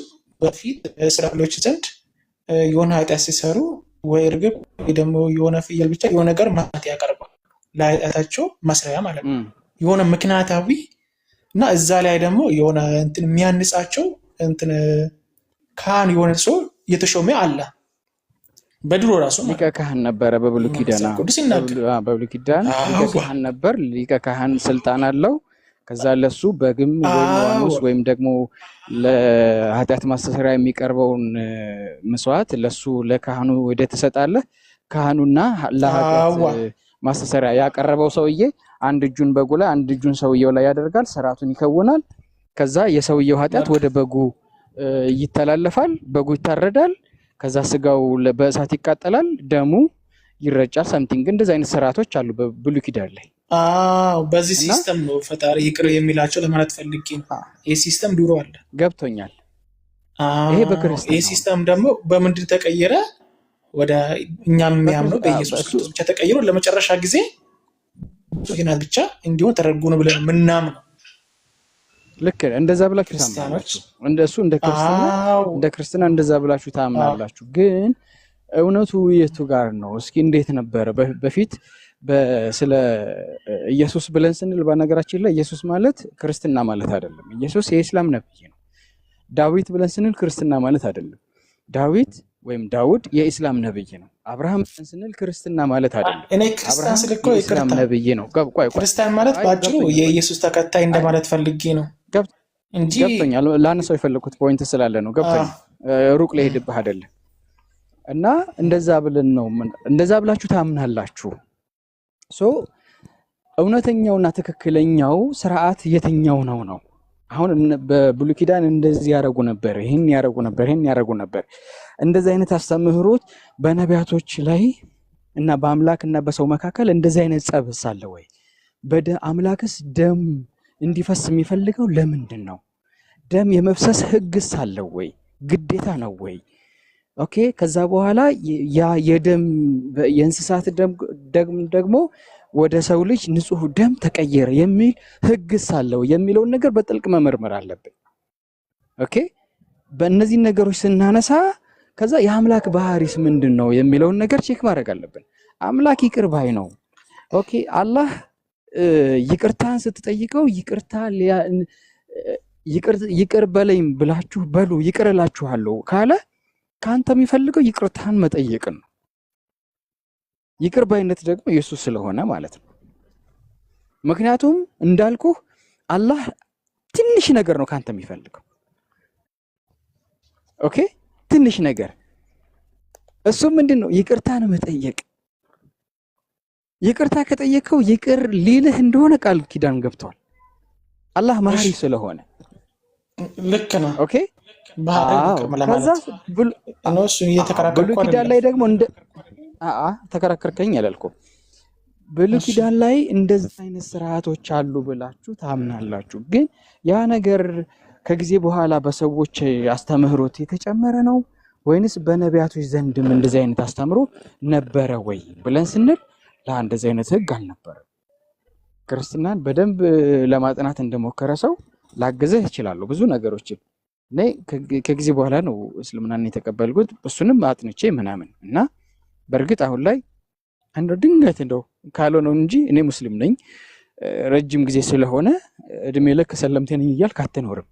በፊት እስራኤሎች ዘንድ የሆነ ኃጢአት ሲሰሩ ወይ እርግብ ወይ ደግሞ የሆነ ፍየል ብቻ የሆነ ነገር ማለት ያቀርባል ለኃጢአታቸው መስሪያ ማለት ነው። የሆነ ምክንያታዊ እና እዛ ላይ ደግሞ የሆነ እንትን የሚያንጻቸው እንትን ካህን የሆነ ሰው የተሾመ አለ። በድሮ ራሱ ሊቀ ካህን ነበረ። በብሉይ ኪዳን ሊቀ ካህን ነበር። ሊቀ ካህን ስልጣን አለው። ከዛ ለሱ በግም ወይም ዋኖስ ወይም ደግሞ ለኃጢአት ማስተሰሪያ የሚቀርበውን መስዋዕት ለሱ ለካህኑ ወደ ተሰጣለህ። ካህኑና ለኃጢአት ማስተሰሪያ ያቀረበው ሰውዬ አንድ እጁን በጉ ላይ አንድ እጁን ሰውየው ላይ ያደርጋል። ስርዓቱን ይከውናል። ከዛ የሰውየው ኃጢአት ወደ በጉ ይተላለፋል። በጉ ይታረዳል። ከዛ ስጋው በእሳት ይቃጠላል። ደሙ ይረጫል። ሰምቲንግ እንደዚህ አይነት ስርዓቶች አሉ በብሉይ ኪዳን ላይ። በዚህ ሲስተም ነው ፈጣሪ ይቅር የሚላቸው ለማለት ፈልጌ ነው። ይህ ሲስተም ድሮ አለ። ገብቶኛል። ይሄ በክርስቲያን ይህ ሲስተም ደግሞ በምንድን ተቀየረ? ወደ እኛ የሚያምነው በኢየሱስ ክርስቶስ ብቻ ተቀይሮ ለመጨረሻ ጊዜ ሶኪናት ብቻ እንዲሆን ተደርጎ ነው ብለን ምናምነው። ልክ እንደዛ ብላችሁ ታምናላችሁ። እንደሱ እንደ ክርስትና እንደዛ ብላችሁ ታምናላችሁ። ግን እውነቱ የቱ ጋር ነው? እስኪ እንዴት ነበረ በፊት? ስለ ኢየሱስ ብለን ስንል በነገራችን ላይ ኢየሱስ ማለት ክርስትና ማለት አይደለም። ኢየሱስ የእስላም ነብይ ነው። ዳዊት ብለን ስንል ክርስትና ማለት አይደለም። ዳዊት ወይም ዳውድ የእስላም ነብይ ነው። አብርሃም ብለን ስንል ክርስትና ማለት አይደለም። እኔ ክርስቲያን ስልኮ የእስላም ነብይ ነው። ክርስቲያን ማለት ባጭሩ የኢየሱስ ተከታይ እንደማለት ፈልጌ ነው እንጂ ገብቶኛል። ላነሳው የፈለኩት ፖይንት ስላለ ነው። ገብቶኛል። ሩቅ ለሄድብህ አይደለም። እና እንደዛ ብለን ነው እንደዛ ብላችሁ ታምናላችሁ። እውነተኛውና ትክክለኛው ስርዓት የትኛው ነው? አሁን በብሉይ ኪዳን እንደዚህ ያደርጉ ነበር፣ ይሄን ያደርጉ ነበር፣ ይሄን ያደርጉ ነበር። እንደዚህ አይነት አስተምህሮት በነቢያቶች ላይ እና በአምላክና በሰው መካከል እንደዚህ አይነት ጸብስ አለ ወይ? አምላክስ ደም እንዲፈስ የሚፈልገው ለምንድን ነው? ደም የመፍሰስ ህግስ አለው ወይ? ግዴታ ነው ወይ? ኦኬ። ከዛ በኋላ ያ የደም የእንስሳት ደም ደግሞ ወደ ሰው ልጅ ንጹህ ደም ተቀየረ የሚል ህግስ አለው የሚለውን ነገር በጥልቅ መመርመር አለብን። ኦኬ። በእነዚህ ነገሮች ስናነሳ ከዛ የአምላክ ባህሪስ ምንድን ነው የሚለውን ነገር ቼክ ማድረግ አለብን። አምላክ ይቅር ባይ ነው። ኦኬ። አላህ ይቅርታን ስትጠይቀው ይቅር በለኝ ብላችሁ በሉ ይቅር እላችኋለሁ ካለ ካንተ የሚፈልገው ይቅርታን መጠየቅን ነው። ይቅር ባይነት ደግሞ ኢየሱስ ስለሆነ ማለት ነው። ምክንያቱም እንዳልኩህ አላህ ትንሽ ነገር ነው ካንተ የሚፈልገው። ኦኬ ትንሽ ነገር፣ እሱ ምንድነው? ይቅርታን መጠየቅ። ይቅርታ ከጠየቀው ይቅር ሊልህ እንደሆነ ቃል ኪዳን ገብቷል። አላህ መሐሪ ስለሆነ ልክ ነው። ኦኬ ከዛ ብሉይ ኪዳን ላይ ደግሞ እንደ ተከራከርከኝ አላልኩም። ብሉይ ኪዳን ላይ እንደዚህ አይነት ስርዓቶች አሉ ብላችሁ ታምናላችሁ፣ ግን ያ ነገር ከጊዜ በኋላ በሰዎች አስተምህሮት የተጨመረ ነው ወይንስ በነቢያቶች ዘንድም እንደዚህ አይነት አስተምሮ ነበረ ወይ ብለን ስንል ለአንደዚህ አይነት ህግ አልነበረም። ክርስትናን በደንብ ለማጥናት እንደሞከረ ሰው ላገዘህ እችላለሁ ብዙ ነገሮችን። እኔ ከጊዜ በኋላ ነው እስልምናን የተቀበልኩት፣ እሱንም አጥንቼ ምናምን እና በእርግጥ አሁን ላይ እንደው ድንገት እንደው ካልሆነው እንጂ እኔ ሙስሊም ነኝ። ረጅም ጊዜ ስለሆነ እድሜ ልክ ሰለምቴ ነኝ እያልክ አትኖርም።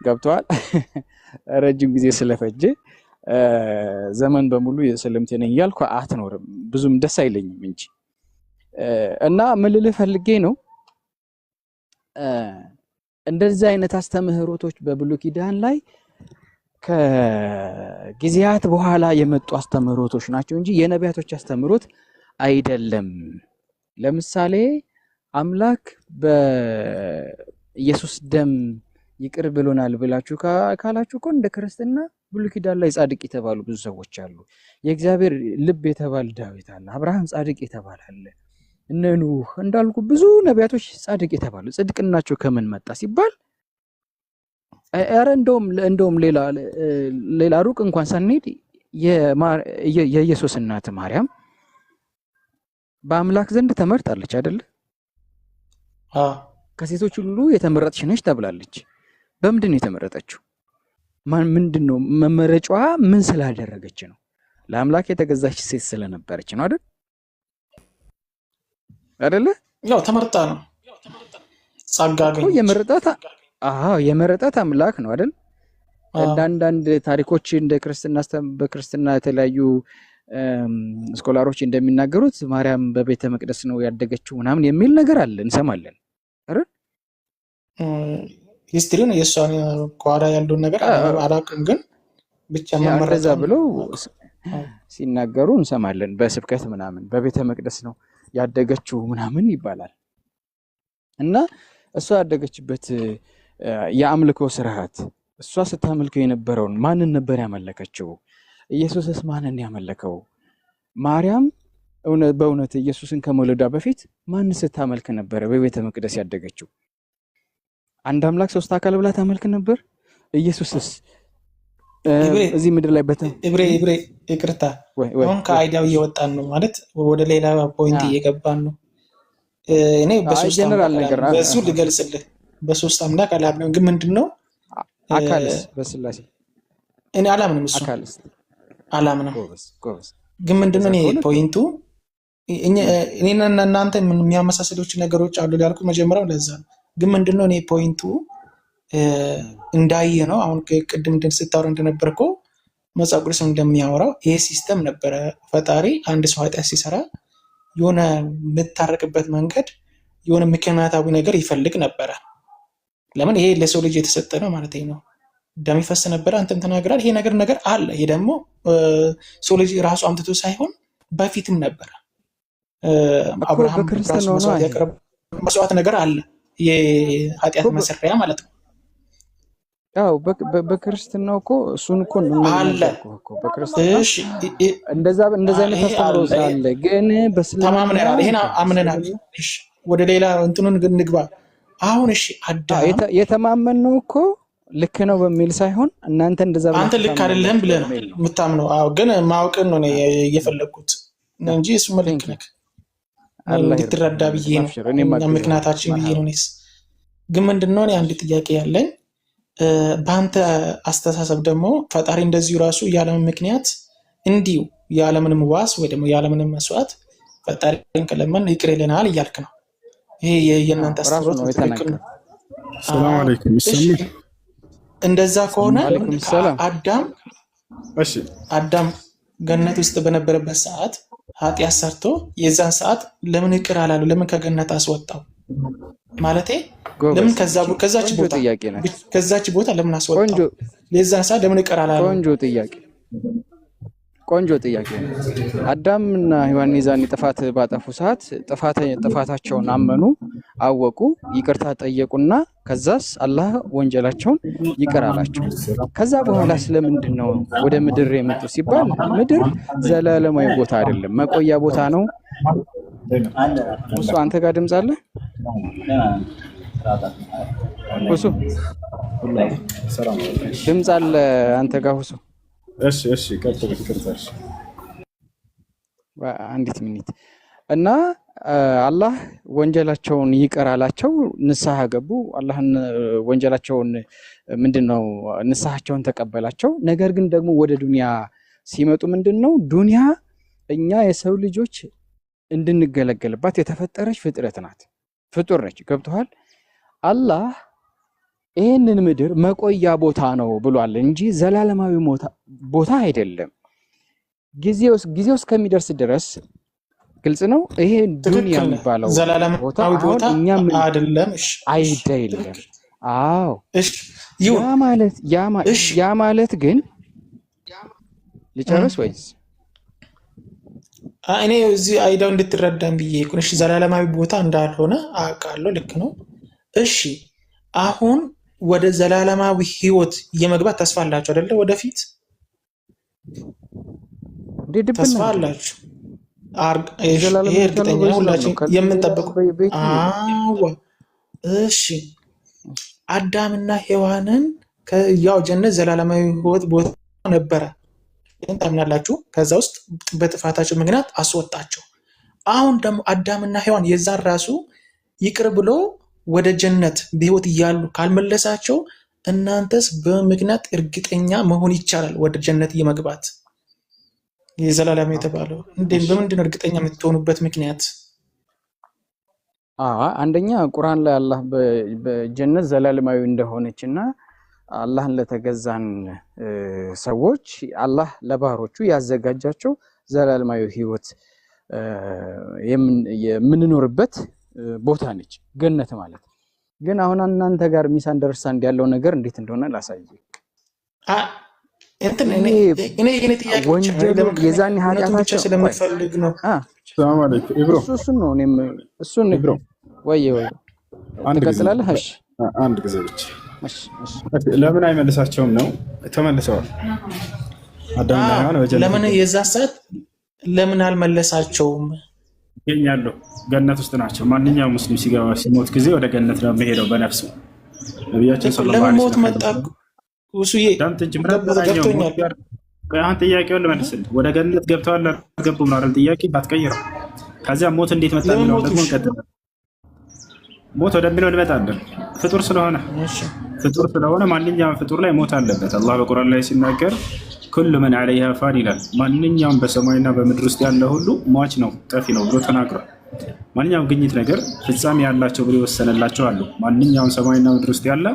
ገብቶሃል? ረጅም ጊዜ ስለፈጀ ዘመን በሙሉ የሰለምቴ ነኝ እያልኩ አትኖርም። ብዙም ደስ አይለኝም እንጂ እና ምን ልልህ ፈልጌ ነው እንደዚህ አይነት አስተምህሮቶች በብሉይ ኪዳን ላይ ከጊዜያት በኋላ የመጡ አስተምህሮቶች ናቸው እንጂ የነቢያቶች አስተምህሮት አይደለም። ለምሳሌ አምላክ በኢየሱስ ደም ይቅር ብሎናል ብላችሁ ካላችሁ እኮ እንደ ክርስትና ብሉይ ኪዳን ላይ ጻድቅ የተባሉ ብዙ ሰዎች አሉ። የእግዚአብሔር ልብ የተባለ ዳዊት አለ። አብርሃም ጻድቅ የተባለ አለ። እነ ኑህ እንዳልኩ ብዙ ነቢያቶች ጻድቅ የተባሉ። ጽድቅናቸው ከምን መጣ ሲባል ኧረ እንደውም ሌላ ሩቅ እንኳን ሳንሄድ የኢየሱስ እናት ማርያም በአምላክ ዘንድ ተመርጣለች አይደለ? ከሴቶች ሁሉ የተመረጥሽ ነች ተብላለች። በምንድን ነው የተመረጠችው? ምንድነው መመረጫዋ? ምን ስላደረገች ነው? ለአምላክ የተገዛች ሴት ስለነበረች ነው አይደለ? ያው ተመርጣ ነው። ጸጋ ገኝ የመረጣት አምላክ ነው አይደል? አንዳንድ ታሪኮች እንደ በክርስትና የተለያዩ ስኮላሮች እንደሚናገሩት ማርያም በቤተ መቅደስ ነው ያደገችው ምናምን የሚል ነገር አለ፣ እንሰማለን አይደል? ሂስትሪውን የእሷን ጓዳ ያለውን ነገር አላውቅም፣ ግን ብቻ መመረዛ ብለው ሲናገሩ እንሰማለን። በስብከት ምናምን በቤተ መቅደስ ነው ያደገችው ምናምን ይባላል። እና እሷ ያደገችበት የአምልኮ ስርዓት እሷ ስታመልከው የነበረውን ማንን ነበር ያመለከችው? ኢየሱስስ ማንን ያመለከው? ማርያም በእውነት ኢየሱስን ከመውለዷ በፊት ማንን ስታመልክ ነበር በቤተ መቅደስ ያደገችው? አንድ አምላክ ሶስት አካል ብላ ታመልክ ነበር። ኢየሱስስ እዚህ ምድር ላይ ኢብሬ ይቅርታ፣ አሁን ከአይዲያው እየወጣን ነው ማለት ወደ ሌላ ፖይንት እየገባን ነው። እኔ በሶስት ጀነራል ነገር በሱ ልገልጽልህ፣ በሶስት አምላክ አላምንም። ግን ምንድነው አካልስ? በስላሴ እኔ አላምንም። እሱ አካልስ አላምንም። ግን ምንድነው እኔ ፖይንቱ እኔና እናንተ የሚያመሳሰሉት ነገሮች አሉ ያልኩት መጀመሪያው ለዛ ነው። ግን ምንድነው እኔ ፖይንቱ እንዳየ ነው። አሁን ቅድም ስታወራ እንደነበርከው መጽሐፍ ቅዱስ እንደሚያወራው ይሄ ሲስተም ነበረ። ፈጣሪ አንድ ሰው ኃጢአት ሲሰራ የሆነ የምታረቅበት መንገድ የሆነ ምክንያታዊ ነገር ይፈልግ ነበረ። ለምን? ይሄ ለሰው ልጅ የተሰጠ ነው ማለት ነው። ደም ይፈስ ነበረ፣ አንተም ተናግራል። ይሄ ነገር አለ። ይሄ ደግሞ ሰው ልጅ ራሱ አምጥቶ ሳይሆን በፊትም ነበረ። አብርሃም ራሱ መስዋዕት ነገር አለ፣ የኃጢአት መስሪያ ማለት ነው። ያው በክርስትናው እኮ እሱን እኮ አለ በክርስትና እንደዛ አይነት አስተምሮ አለ። ግን በስላም ይሄን አምነናል። እሺ ወደ ሌላ እንትኑን እንግባ። አሁን እሺ አዳም የተማመነው እኮ ልክ ነው በሚል ሳይሆን እናንተ እንደዛ አንተ ልክ አይደለም ብለህ ነው የምታምነው። አዎ ግን ማወቅን ነው እየፈለግኩት እንጂ እሱ መልክ ነክ እንድትረዳ ብዬ ነው ምክንያታችን ብዬ ነው። ግን ምንድነው እኔ አንድ ጥያቄ ያለኝ በአንተ አስተሳሰብ ደግሞ ፈጣሪ እንደዚሁ ራሱ ያለምን ምክንያት እንዲሁ ያለምንም ዋስ ወይ ደግሞ ያለምንም መስዋዕት ፈጣሪን ከለመን ይቅር ይለናል እያልክ ነው። ይሄ የእናንተ አስተሳሰብ ነው። ሰላም አለይኩም። እንደዛ ከሆነ እሺ አዳም ገነት ውስጥ በነበረበት ሰዓት ኃጢአት ሰርቶ የዛን ሰዓት ለምን ይቅር አላሉ? ለምን ከገነት አስወጣው? ማለቴ ለምን ከዛች ቦታ ለምን አስወጣው? የዛን ሰዓት ለምን ይቅር አላሉ? ቆንጆ ጥያቄ ነው። አዳምና ሔዋን የዛኔ ጥፋት ባጠፉ ሰዓት ጥፋታቸውን አመኑ፣ አወቁ፣ ይቅርታ ጠየቁና ከዛስ አላህ ወንጀላቸውን ይቅር አላቸው። ከዛ በኋላ ስለምንድን ነው ወደ ምድር የመጡ ሲባል ምድር ዘላለማዊ ቦታ አይደለም፣ መቆያ ቦታ ነው። እሱ አንተ ጋር ድምፅ አለ? እሱ ድምፅ አለ አንተ ጋር ሁሱ? እሺ ቀጥል። ይቅርታሽ አንዲት ሚኒት እና አላህ ወንጀላቸውን ይቅር አላቸው፣ ንስሐ ገቡ። አላህን ወንጀላቸውን ምንድነው ንስሐቸውን ተቀበላቸው። ነገር ግን ደግሞ ወደ ዱንያ ሲመጡ ምንድነው ዱንያ እኛ የሰው ልጆች እንድንገለገልባት የተፈጠረች ፍጥረት ናት፣ ፍጡር ነች። ገብቶሃል? አላህ ይህንን ምድር መቆያ ቦታ ነው ብሏል እንጂ ዘላለማዊ ቦታ አይደለም። ጊዜው እስከሚደርስ ድረስ ግልጽ ነው። ይሄ ዱንያ የሚባለው ቦታ እኛ አይደለም። አዎ ያ ማለት ግን ልጨርስ ወይስ እኔ እዚህ አይዳው እንድትረዳን ብዬ እሺ፣ ዘላለማዊ ቦታ እንዳልሆነ አውቃለሁ። ልክ ነው። እሺ አሁን ወደ ዘላለማዊ ህይወት የመግባት ተስፋ አላችሁ አይደለ? ወደፊት ተስፋ አላችሁ። ይሄ እርግጠኛ ሁላችን የምንጠብቀው። እሺ አዳምና ሔዋንን ያው ጀነት ዘላለማዊ ህይወት ቦታ ነበረ ታምናላችሁ። ከዛ ውስጥ በጥፋታቸው ምክንያት አስወጣቸው። አሁን ደግሞ አዳምና ሔዋን የዛን ራሱ ይቅር ብሎ ወደ ጀነት በህይወት እያሉ ካልመለሳቸው እናንተስ በምክንያት እርግጠኛ መሆን ይቻላል ወደ ጀነት የመግባት የዘላለም የተባለው በምንድን ነው እርግጠኛ የምትሆኑበት ምክንያት? አንደኛ ቁርአን ላይ አላህ በጀነት ዘላለማዊ እንደሆነችና አላህን ለተገዛን ሰዎች አላህ ለባሮቹ ያዘጋጃቸው ዘላለማዊ ህይወት የምንኖርበት ቦታ ነች ገነት ማለት። ግን አሁን እናንተ ጋር ሚስ አንደርስታንድ ያለው ነገር እንዴት እንደሆነ ላሳይ። ወንጀል የዛኔ ኃጢአታቸው ስለምፈልግ ነው። ሰላም አለይኩም ኢብሮ። እሱን ወይ ትቀጥላለህ? እሺ አንድ ጊዜ ብቻ። ለምን አይመልሳቸውም ነው? ተመልሰዋል። አዳምና ሔዋን ለምን የዛ ሰዓት ለምን አልመለሳቸውም? ይገኛሉ፣ ገነት ውስጥ ናቸው። ማንኛውም ሙስሊም ሲገባ ሲሞት ጊዜ ወደ ገነት ነው የሚሄደው በነፍሱ። ነብያችን ሰለላሁ ዐለይሂ ወሰለም መጣ ኡሱዬ ገብቶኛል። አሁን ጥያቄውን ልመልስልህ። ወደ ገነት ገብተዋል አልገቡም ነው አይደል? ጥያቄ ባትቀይረው። ከዚያ ሞት እንዴት መጣ ነው ደግሞ እንቀጥል። ሞት ወደሚለው እንመጣለን። ፍጡር ስለሆነ ማንኛውም ፍጡር ላይ ሞት አለበት። አላህ በቁርአን ላይ ሲናገር ኩሉ መን ዐለይሃ ፋን ይላል። ማንኛውም በሰማይና በምድር ውስጥ ያለ ሁሉ ሟች ነው፣ ጠፊ ነው ብሎ ተናግሯል። ማንኛውም ግኝት ነገር ፍጻሜ ያላቸው ብሎ የወሰነላቸው አሉ። ማንኛውም ሰማይና ምድር ውስጥ ያለ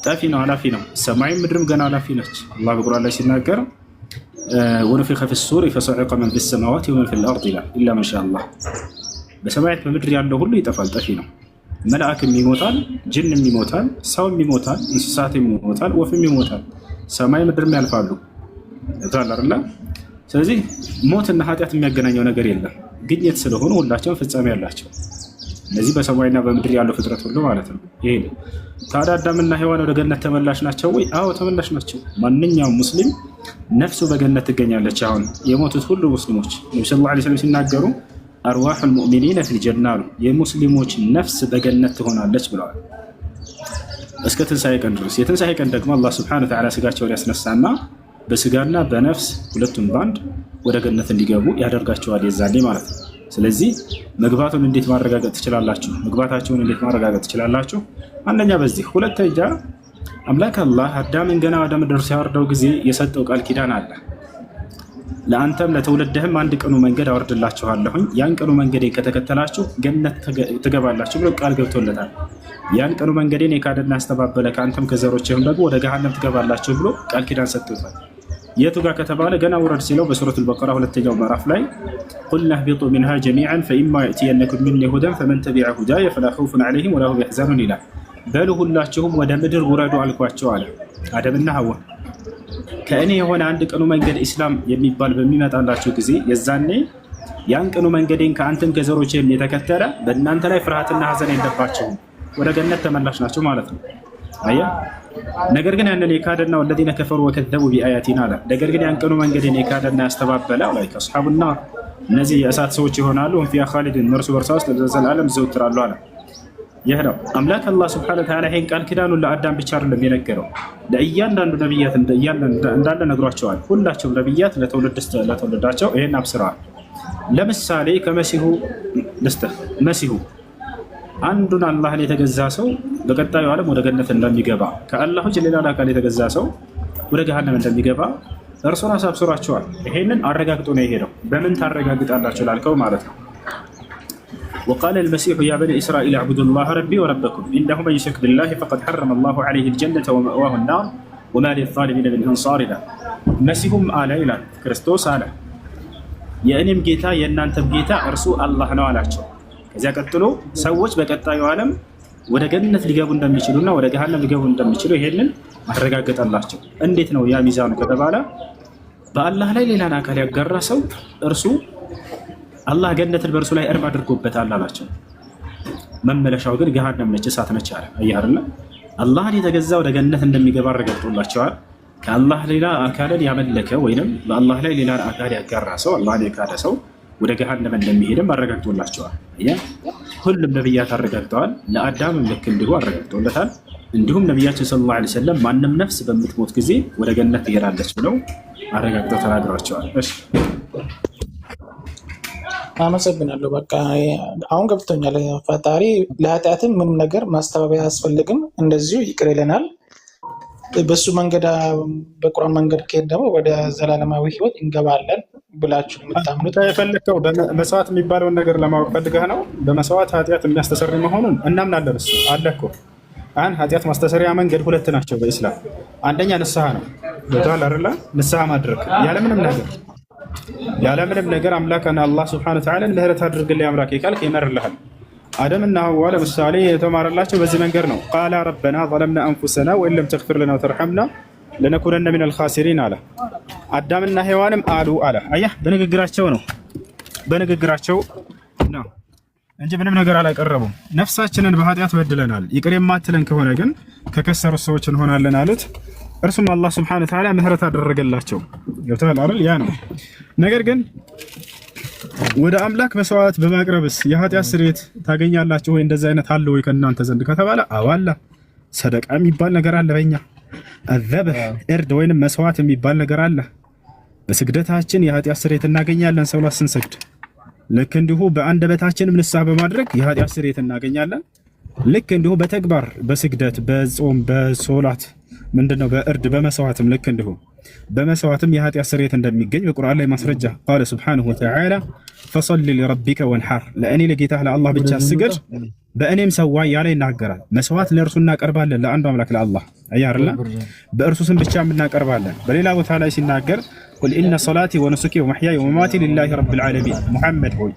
ጠፊ ነው፣ ኃላፊ ነው። ሰማይም ምድርም ገና ኃላፊ ነች። አላህ በቁርአን ላይ ሲናገር ወነፊኸ ፊሱር ፈሰዒቀ መን ፊሰማዋት ወመን ፊልአርድ ይላል ኢላ መን ሻአ አላህ። በሰማያት በምድር ያለው ሁሉ ይጠፋል፣ ጠፊ ነው። መልአክም ይሞታል፣ ጅንም ይሞታል፣ ሰውም ይሞታል፣ እንስሳትም ይሞታል፣ ወፍም ይሞታል። ሰማይ ምድርም ያልፋሉ። ታላርላ ስለዚህ ሞትና ኃጢአት የሚያገናኘው ነገር የለም። ግኝት ስለሆኑ ሁላቸውም ፍጻሜ ያላቸው እነዚህ በሰማይና በምድር ያለው ፍጥረት ሁሉ ማለት ነው። ይሄ ታዲያ አዳምና ሔዋን ወደ ገነት ተመላሽ ናቸው ወይ? አዎ ተመላሽ ናቸው። ማንኛውም ሙስሊም ነፍሱ በገነት ትገኛለች። አሁን የሞቱት ሁሉ ሙስሊሞች ነብዩ ሰለላሁ ዐለይሂ ወሰለም ሲናገሩ አርዋሑል ሙእሚኒነ ፊል ጀና ነው፣ የሙስሊሞች ነፍስ በገነት ትሆናለች ብለዋል እስከ ትንሣኤ ቀን ድረስ። የትንሣኤ ቀን ደግሞ አላህ ሱብሓነሁ ወተዓላ ስጋቸውን ያስነሳና በስጋና በነፍስ ሁለቱም ባንድ ወደ ገነት እንዲገቡ ያደርጋቸዋል የዛኔ ማለት ነው። ስለዚህ መግባቱን እንዴት ማረጋገጥ ትችላላችሁ? መግባታቸውን እንዴት ማረጋገጥ ትችላላችሁ? አንደኛ በዚህ፣ ሁለተኛ አምላክ አላህ አዳምን ገና ወደ ምድር ሲያወርደው ጊዜ የሰጠው ቃል ኪዳን አለ። ለአንተም ለትውልድህም አንድ ቀኑ መንገድ አወርድላችኋለሁኝ፣ ያን ቀኑ መንገዴን ከተከተላችሁ ገነት ትገባላችሁ ብሎ ቃል ገብቶለታል። ያን ቀኑ መንገዴን የካደና ያስተባበለ ከአንተም ከዘሮችህም ደግሞ ወደ ገሃነም ትገባላችሁ ብሎ ቃል ኪዳን ሰጥቶታል። የቱ ጋር ከተባለ ገና ውረድ ሲለው በሱረቱል በቀራ ሁለተኛው ምዕራፍ ላይ ቁልና ህቢጡ ሚንሃ ጀሚዓን ፈኢማ የእትየነኩም ሚኒ ሁደን ፈመን ተቢዐ ሁዳየ ፈላ ኸውፉን ዐለይሂም ወላ ሁም የሕዘኑን ይላል። በሉ ሁላችሁም ወደ ምድር ውረዱ አልኳቸው አለ አደምና ሐዋ። ከእኔ የሆነ አንድ ቅኑ መንገድ ኢስላም የሚባል በሚመጣላችሁ ጊዜ የዛኔ ያን ቅኑ መንገዴን ከአንተም ከዘሮችህም የተከተለ በእናንተ ላይ ፍርሃትና ሐዘን የለባቸውም፣ ወደ ገነት ተመላሽ ናቸው ማለት ነው። አየህ። ነገር ግን ያንን የካደና ወለዚነ ከፈሩ ወከዘቡ ቢአያቲና አለ። ነገር ግን ያን ቅኑ መንገዴን የካደና ያስተባበለ ላይከ አስሐቡና እነዚህ የእሳት ሰዎች ይሆናሉ። ሁም ፊሃ ኻሊዱን እነርሱ በእርሷ ውስጥ ለዘላለም ይዘወትራሉ አለ። ይህ ነው አምላክ አላህ ሱብሓነሁ ወተዓላ ይሄን ቃል ኪዳኑን ለአዳም ብቻ አይደለም የነገረው፣ ለእያንዳንዱ ነቢያት እንዳለ ነግሯቸዋል። ሁላቸውም ነቢያት ለትውልዳቸው ይሄን አብስረዋል። ለምሳሌ ከመሲሁ ልስጥህ። መሲሁ አንዱን አላህን የተገዛ ሰው በቀጣዩ ዓለም ወደ ገነት እንደሚገባ፣ ከአላህ ውጭ ሌላ አካል የተገዛ ሰው ወደ ገሃነም እንደሚገባ እርሱ ራሱ አብስሯቸዋል። ይሄንን አረጋግጦ ነው የሄደው። በምን ታረጋግጣላችሁ ላልከው ማለት ነው وقال المسيح يا بني إسرائيل اعبدوا الله ربي وربكم إنه من يشرك بالله فقد حرم الله عليه الجنة ومأواه النار وما للظالمين من أنصار له مسيحም አለ ይላል ክርስቶስ አለ የእኔም ጌታ የእናንተም ጌታ እርሱ አላህ ነው አላቸው። ከዚያ ቀጥሎ ሰዎች በቀጣዩ ዓለም ወደ ገነት ሊገቡ እንደሚችሉና ወደ ገሃነም ሊገቡ እንደሚችሉ ይሄንን አረጋገጠላቸው። እንዴት ነው ያ ሚዛኑ ከተባለ በአላህ ላይ ሌላን አካል ያጋራ ሰው እርሱ አላህ ገነትን በእርሱ ላይ እርም አድርጎበታል አላቸው። መመለሻው ግን ገሃነም ነች፣ እሳት ነች አለ። አየህ አይደል? አላህን የተገዛ ወደ ገነት እንደሚገባ አረጋግጦላቸዋል። ከአላህ ሌላ አካልን ያመለከ ወይንም በአላህ ላይ ሌላን አካል ያጋራ ሰው አላህን የካደ ሰው ወደ ገሃነም እንደሚሄድም አረጋግጦላቸዋል። ሁሉም ነቢያት አረጋግጠዋል። ለአዳምም ልክ እንዲሁ አረጋግጦለታል። እንዲሁም ነቢያችን ሰለላሁ ዐለይሂ ወሰለም ማንም ነፍስ በምትሞት ጊዜ ወደ ገነት ትሄዳለች ብለው አረጋግጠው ተናግረዋቸዋል። እሺ አመሰግናለሁ። በቃ አሁን ገብቶኛል። ፈጣሪ ለኃጢአትም ምንም ነገር ማስተባበያ አያስፈልግም፣ እንደዚሁ ይቅር ይለናል። በሱ መንገድ በቁርአን መንገድ ከሄድ ደግሞ ወደ ዘላለማዊ ህይወት እንገባለን ብላችሁ የምታምኑት የፈለግከው መስዋዕት የሚባለውን ነገር ለማወቅ ፈልገህ ነው። በመስዋዕት ኃጢአት የሚያስተሰሪ መሆኑን እናምናለን። እሱ አለ እኮ አሁን ኃጢአት ማስተሰሪያ መንገድ ሁለት ናቸው በኢስላም። አንደኛ ንስሐ ነው። ቦታል አይደለ? ንስሐ ማድረግ ያለምንም ነገር አምላክና አላህ ሱብሓነሁ ወተዓላ ምህረት አድርግልኝ አምላኬ ካልክ ይመርልሃል። አደምና ሐዋ ለምሳሌ የተማረላቸው በዚህ መንገድ ነው። ቃላ ረበና ዘለምና አንፉሰና ወኢን ለም ተግፊር ለና ወተርሐምና ለነኩነነ ሚነል ኻሲሪን አለ። አዳምና ሔዋንም አሉ አለ። አየህ፣ በንግግራቸው ነው እንጂ ምንም ነገር አላቀረቡም። ነፍሳችንን በኃጢአት በድለናል፣ ይቅር የማትለን ከሆነ ግን ከከሰሩት ሰዎች እንሆናለን አሉት። እርሱም አላህ ሱብሓነሁ ወተዓላ ምህረት አደረገላቸው። ገብቶሃል አይደል? ያ ነው። ነገር ግን ወደ አምላክ መስዋዕት በማቅረብስ የኃጢአት ስርየት ታገኛላችሁ ወይ? እንደዚህ አይነት አለ ወይ ከእናንተ ዘንድ ከተባለ አዋላ ሰደቃ የሚባል ነገር አለ። በእኛ አዘበህ እርድ ወይንም መስዋዕት የሚባል ነገር አለ። በስግደታችን የኃጢአት ስርየት እናገኛለን። ሰላት ስንሰግድ ልክ እንዲሁ በአንደበታችንም ንስሐ በማድረግ የኃጢአት ስርየት እናገኛለን። ልክ እንዲሁ በተግባር በስግደት በጾም በሶላት ምንድነው በእርድ በመስዋዕትም ልክ እንዲሁ በመስዋዕትም የኃጢአት ስርየት እንደሚገኝ በቁርአን ላይ ማስረጃ ቃለ ሱብሓነሁ ወተዓላ ፈሰሊ ሊረቢከ ወንሐር፣ ለእኔ ለጌታህ ለአላህ ብቻ ስገድ በእኔም ሰዋ እያለ ይናገራል። መስዋዕት ለእርሱ እናቀርባለን፣ ለአንዱ አምላክ ለአላህ አያርላ በእርሱ ስም ብቻ እናቀርባለን። በሌላ ቦታ ላይ ሲናገር ቁል ኢነ ሰላቲ ወኑሱኪ ወመሕያየ ወመማቲ ሊላሂ ረቢል ዓለሚን፣ ሙሐመድ ሆይ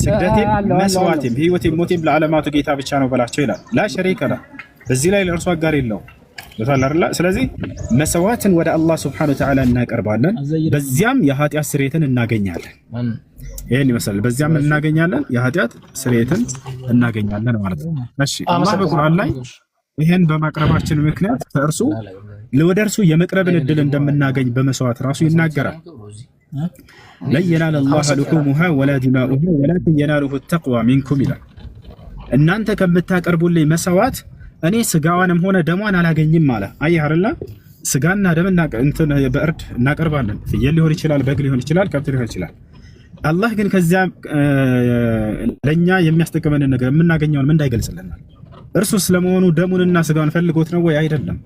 ስግደቴም መስዋዕቴም ህይወቴም ሞቴም ለዓለማቱ ጌታ ብቻ ነው በላቸው ይላል። ላ ሸሪከ ለህ፣ በዚህ ላይ ለእርሱ አጋር የለው። ስለዚህ መስዋዕትን ወደ አላህ ሱብሓነሁ ወተዓላ እናቀርባለን፣ በዚያም የኃጢአት ስርየትን እናገኛለን። ይሄን ይመስላል። በዚያም እናገኛለን፣ የኃጢአት ስርየትን እናገኛለን ማለት ነው። እሺ አላህ በቁርአን ላይ ይሄን በማቅረባችን ምክንያት ከእርሱ ወደ እርሱ የመቅረብን እድል እንደምናገኝ በመስዋዕት ራሱ ይናገራል። ለን የናለ ላህ ልሑሙሃ ወላ ዲማኡሃ ወላኪን የናሉሁ ተቅዋ ሚንኩም ይላል። እናንተ ከምታቀርቡልኝ መስዋዕት እኔ ስጋዋንም ሆነ ደሟን አላገኝም አለ። አየህ አይደል? ስጋና ደም እንትን በእርድ እናቀርባለን። ፍየል ሊሆን ይችላል፣ በግ ሊሆን ይችላል፣ ከብት ሊሆን ይችላል። አላህ ግን ከዚያ ለኛ የሚያስጠቅመንን ነገር የምናገኘውን ምን እንዳይገልጽልናል። እርሱ ስለመሆኑ ደሙንና ስጋውን ፈልጎት ነው ወይ? አይደለም።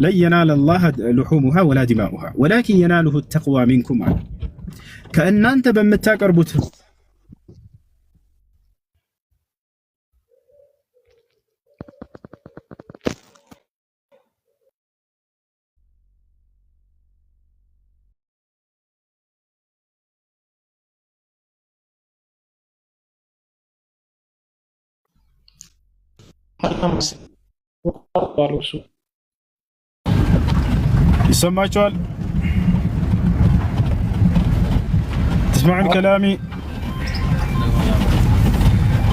ለን የናለ ላህ ልሑሙሃ ወላ ዲማኡሃ ወላኪን የናሉሁ ተቅዋ ሚንኩም አለ። ከእናንተ በምታቀርቡት يسمعوا تسمعون كلامي؟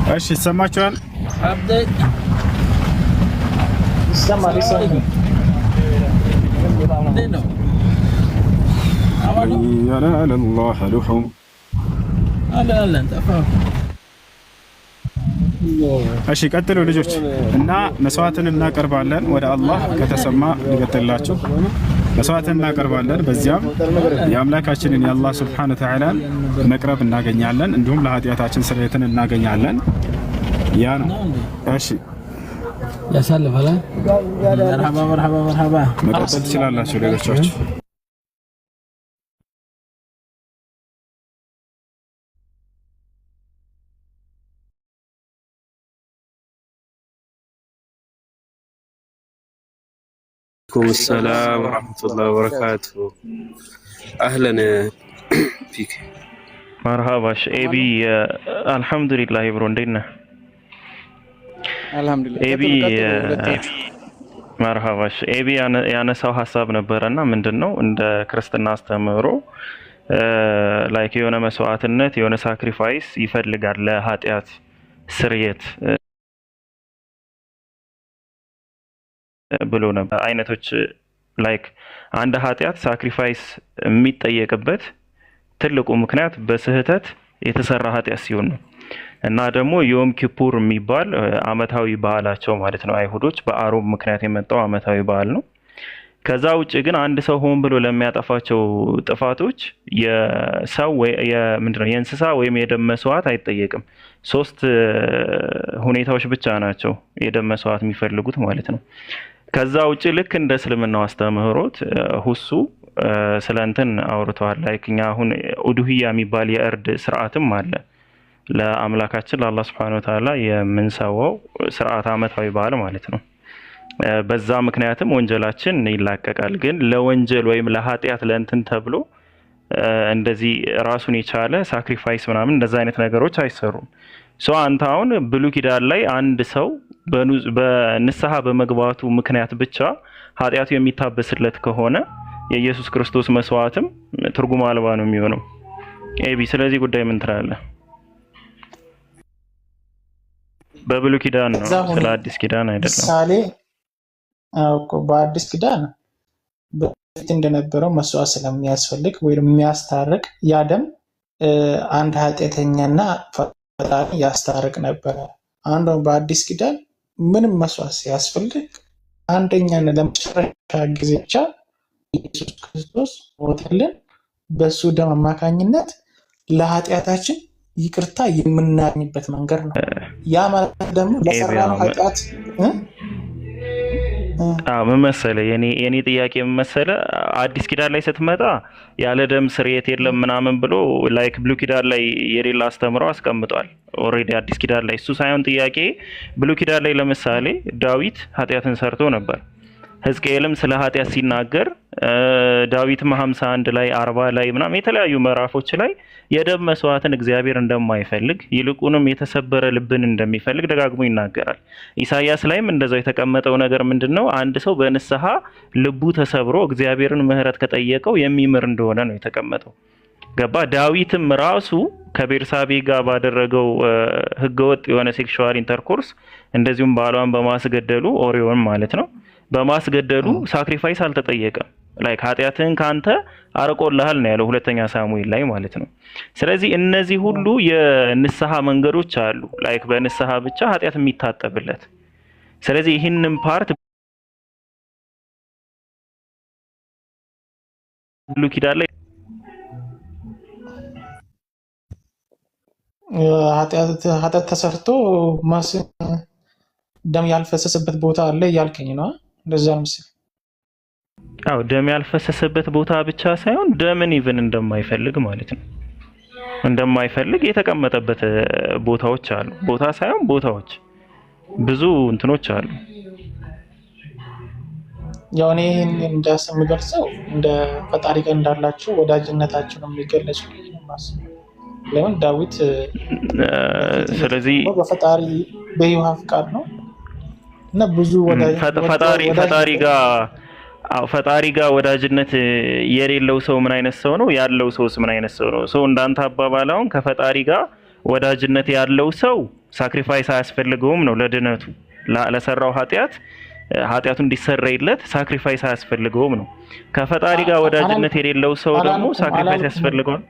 ايش يسمعوا؟ يسمع ينال الله لحوم لا انت فاهم እሺ ቀጥሉ ልጆች እና መስዋዕትን እናቀርባለን ወደ አላህ ከተሰማ ሊቀጥላችሁ መስዋዕትን እናቀርባለን በዚያም የአምላካችንን የአላህ Subhanahu Wa Ta'ala መቅረብ እናገኛለን እንዲሁም ለኃጢአታችን ስርየትን እናገኛለን ያን እሺ ያሳልፋል መርሐባ መቀጠል ትችላላችሁ ሌሎች عليكم السلام ورحمة الله وبركاته أهلا فيك مرحبا ايبي الحمد لله برو እንደና አልহামዱሊላህ ኤቢ مرحبا ኤቢ ያነሳው ሐሳብ ነበርና ምንድነው እንደ ክርስትና አስተምህሮ ላይክ የሆነ መስዋዕትነት የሆነ ሳክሪፋይስ ይፈልጋል ለኃጢአት ስርየት ብሎ ነበር አይነቶች ላይክ አንድ ኃጢአት ሳክሪፋይስ የሚጠየቅበት ትልቁ ምክንያት በስህተት የተሰራ ኃጢአት ሲሆን ነው እና ደግሞ ዮም ኪፑር የሚባል አመታዊ በዓላቸው ማለት ነው አይሁዶች በአሮብ ምክንያት የመጣው አመታዊ በዓል ነው ከዛ ውጪ ግን አንድ ሰው ሆን ብሎ ለሚያጠፋቸው ጥፋቶች የሰው ወይ ምንድነው የእንስሳ ወይም የደም መስዋዕት አይጠየቅም ሶስት ሁኔታዎች ብቻ ናቸው የደም መስዋዕት የሚፈልጉት ማለት ነው ከዛ ውጪ ልክ እንደ እስልምናው አስተምህሮት ሁሱ ስለንተን አውርተዋል ላይክኛ አሁን ኡዱሂያ የሚባል የእርድ ስርዓትም አለ ለአምላካችን ለአላህ Subhanahu Wa Ta'ala የምንሰዋው ስርዓት አመታዊ በዓል ማለት ነው በዛ ምክንያትም ወንጀላችን ይላቀቃል ግን ለወንጀል ወይም ለኃጢአት ለእንትን ተብሎ እንደዚህ ራሱን የቻለ ሳክሪፋይስ ምናምን እንደዛ አይነት ነገሮች አይሰሩም ሶ አንተ አሁን ብሉይ ኪዳን ላይ አንድ ሰው በንስሐ በመግባቱ ምክንያት ብቻ ኃጢአቱ የሚታበስለት ከሆነ የኢየሱስ ክርስቶስ መስዋዕትም ትርጉም አልባ ነው የሚሆነው ኤቢ ስለዚህ ጉዳይ ምን ትላለህ በብሉይ ኪዳን ነው ስለ አዲስ ኪዳን አይደለም ምሳሌ እኮ በአዲስ ኪዳን በፊት እንደነበረው መስዋዕት ስለሚያስፈልግ ወይም የሚያስታርቅ ያደም አንድ ኃጢአተኛና ፈጣሪ ያስታርቅ ነበር አንዱ በአዲስ ኪዳን ምንም መስዋዕት ሲያስፈልግ አንደኛና ለመጨረሻ ጊዜ ብቻ ኢየሱስ ክርስቶስ ሞተልን በሱ ደም አማካኝነት ለኃጢአታችን ይቅርታ የምናገኝበት መንገድ ነው ያ ማለት ደግሞ ለሰራነው ኃጢአት መመሰለ የኔ ጥያቄ መመሰለ አዲስ ኪዳን ላይ ስትመጣ ያለ ደም ስርየት የለም ምናምን ብሎ ላይክ ብሉይ ኪዳን ላይ የሌላ አስተምሮ አስቀምጧል ኦሬዲ አዲስ ኪዳን ላይ እሱ ሳይሆን ጥያቄ ብሉይ ኪዳን ላይ ለምሳሌ ዳዊት ኃጢአትን ሰርቶ ነበር ሕዝቅኤልም ስለ ኃጢአት ሲናገር ዳዊትም 51 ላይ 40 ላይ ምናምን የተለያዩ ምዕራፎች ላይ የደም መስዋዕትን እግዚአብሔር እንደማይፈልግ ይልቁንም የተሰበረ ልብን እንደሚፈልግ ደጋግሞ ይናገራል ኢሳይያስ ላይም እንደዛው የተቀመጠው ነገር ምንድነው አንድ ሰው በንስሐ ልቡ ተሰብሮ እግዚአብሔርን ምህረት ከጠየቀው የሚምር እንደሆነ ነው የተቀመጠው ገባ ዳዊትም ራሱ ከቤርሳቤ ጋር ባደረገው ህገወጥ የሆነ ሴክሹዋል ኢንተርኮርስ እንደዚሁም ባሏን በማስገደሉ ኦሪዮን ማለት ነው በማስገደሉ ሳክሪፋይስ አልተጠየቀም ላይክ ኃጢአትን ካንተ አርቆልሃል ነው ያለው ሁለተኛ ሳሙኤል ላይ ማለት ነው ስለዚህ እነዚህ ሁሉ የንስሐ መንገዶች አሉ ላይክ በንስሐ ብቻ ኃጢአት የሚታጠብለት ስለዚህ ይህንን ፓርት ብሉይ ኪዳን ላይ ኃጢአት ተሰርቶ ደም ያልፈሰሰበት ቦታ አለ ያልከኝ ነው እንደዛ ምስል አው ደም ያልፈሰሰበት ቦታ ብቻ ሳይሆን ደምን ኢቭን እንደማይፈልግ ማለት ነው እንደማይፈልግ የተቀመጠበት ቦታዎች አሉ ቦታ ሳይሆን ቦታዎች ብዙ እንትኖች አሉ ያው እኔ እንደምገልጸው እንደ ፈጣሪ ጋር እንዳላችሁ ወዳጅነታችሁ ነው የሚገለጸው ለምን ዳዊት ስለዚህ በፈጣሪ በይሖዋ ፍቃድ ነው እና ብዙ ፈጣሪ ጋር ወዳጅነት የሌለው ሰው ምን አይነት ሰው ነው? ያለው ሰውስ ምን አይነት ሰው ነው? ሰው እንዳንተ አባባል አሁን ከፈጣሪ ጋር ወዳጅነት ያለው ሰው ሳክሪፋይስ አያስፈልገውም ነው ለድነቱ። ለሰራው ኃጢአቱ እንዲሰረይለት ሳክሪፋይስ አያስፈልገውም ነው። ከፈጣሪ ጋር ወዳጅነት የሌለው ሰው ደግሞ ሳክሪፋይስ ያስፈልገዋል።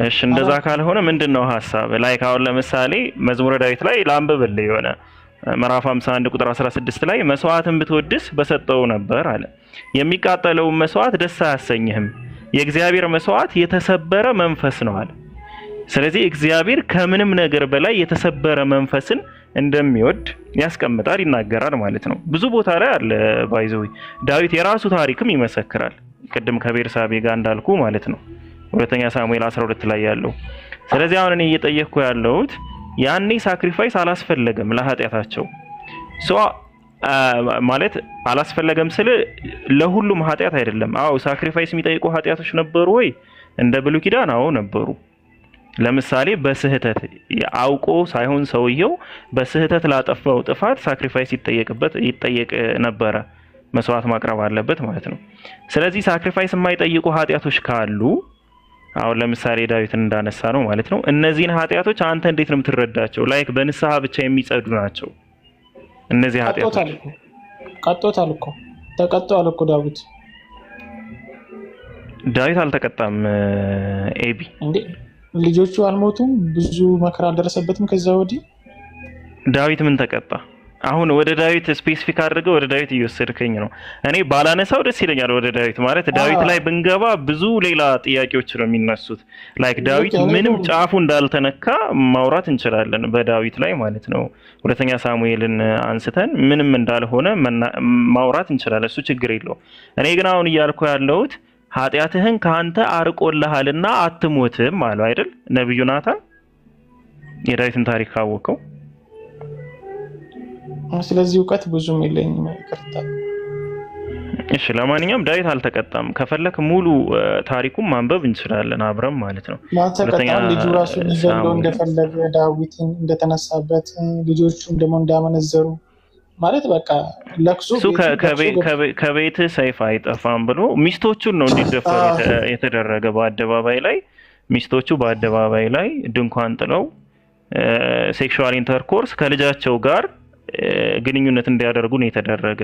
እሺ እንደዛ ካልሆነ ምንድነው ሐሳብ? ላይክ አሁን ለምሳሌ መዝሙረ ዳዊት ላይ ላንብብልህ የሆነ ምዕራፍ 51 ቁጥር 16 ላይ መስዋዕትን ብትወድስ በሰጠው ነበር አለ። የሚቃጠለውን መስዋዕት ደስ አያሰኝህም፣ የእግዚአብሔር መስዋዕት የተሰበረ መንፈስ ነው አለ። ስለዚህ እግዚአብሔር ከምንም ነገር በላይ የተሰበረ መንፈስን እንደሚወድ ያስቀምጣል፣ ይናገራል ማለት ነው። ብዙ ቦታ ላይ አለ ባይዘው ዳዊት የራሱ ታሪክም ይመሰክራል። ቅድም ከቤርሳቤ ጋር እንዳልኩ ማለት ነው ሁለተኛ ሳሙኤል 12 ላይ ያለው። ስለዚህ አሁን እኔ እየጠየቅኩ ያለሁት ያኔ ሳክሪፋይስ አላስፈለገም ለኃጢአታቸው ማለት አላስፈለገም ስለ ለሁሉም ኃጢአት አይደለም። አዎ ሳክሪፋይስ የሚጠይቁ ኃጢአቶች ነበሩ ወይ? እንደ ብሉይ ኪዳን አዎ ነበሩ። ለምሳሌ በስህተት አውቆ ሳይሆን ሰውየው በስህተት ላጠፋው ጥፋት ሳክሪፋይስ ይጠየቅ ነበረ፣ መስዋዕት ማቅረብ አለበት ማለት ነው። ስለዚህ ሳክሪፋይስ የማይጠይቁ ኃጢአቶች ካሉ አሁን ለምሳሌ ዳዊትን እንዳነሳ ነው ማለት ነው። እነዚህን ኃጢአቶች አንተ እንዴት ነው የምትረዳቸው? ላይክ በንስሐ ብቻ የሚጸዱ ናቸው እነዚህ ኃጢአቶች። ቀጦታል እኮ ተቀጧል እኮ ዳዊት አልተቀጣም። ኤቢ እንዴ ልጆቹ አልሞቱም? ብዙ መከራ አልደረሰበትም? ከዛ ወዲህ ዳዊት ምን ተቀጣ? አሁን ወደ ዳዊት ስፔሲፊክ አድርገው ወደ ዳዊት እየወሰድከኝ ነው። እኔ ባላነሳው ደስ ይለኛል። ወደ ዳዊት ማለት ዳዊት ላይ ብንገባ ብዙ ሌላ ጥያቄዎች ነው የሚነሱት። ላይክ ዳዊት ምንም ጫፉ እንዳልተነካ ማውራት እንችላለን በዳዊት ላይ ማለት ነው። ሁለተኛ ሳሙኤልን አንስተን ምንም እንዳልሆነ ማውራት እንችላለን። እሱ ችግር የለውም። እኔ ግን አሁን እያልኩ ያለሁት ኃጢአትህን ካንተ አርቆልሃልና አትሞትም አለው አይደል ነብዩ ናታን? የዳዊትን ታሪክ ካወቀው ስለዚህ እውቀት ብዙም የለኝም፣ ይቅርታ። እሺ ለማንኛውም ዳዊት አልተቀጣም። ከፈለክ ሙሉ ታሪኩን ማንበብ እንችላለን አብረን ማለት ነው። ልጁ ራሱ ይዘሎ እንደፈለገ ዳዊትን እንደተነሳበት ልጆቹም ደግሞ እንዳመነዘሩ ማለት በቃ ለክሱ ከቤት ሰይፍ አይጠፋም ብሎ ሚስቶቹን ነው እንዲደፈሩ የተደረገ። በአደባባይ ላይ ሚስቶቹ በአደባባይ ላይ ድንኳን ጥለው ሴክሹዋል ኢንተርኮርስ ከልጃቸው ጋር ግንኙነት እንዲያደርጉ ነው የተደረገ።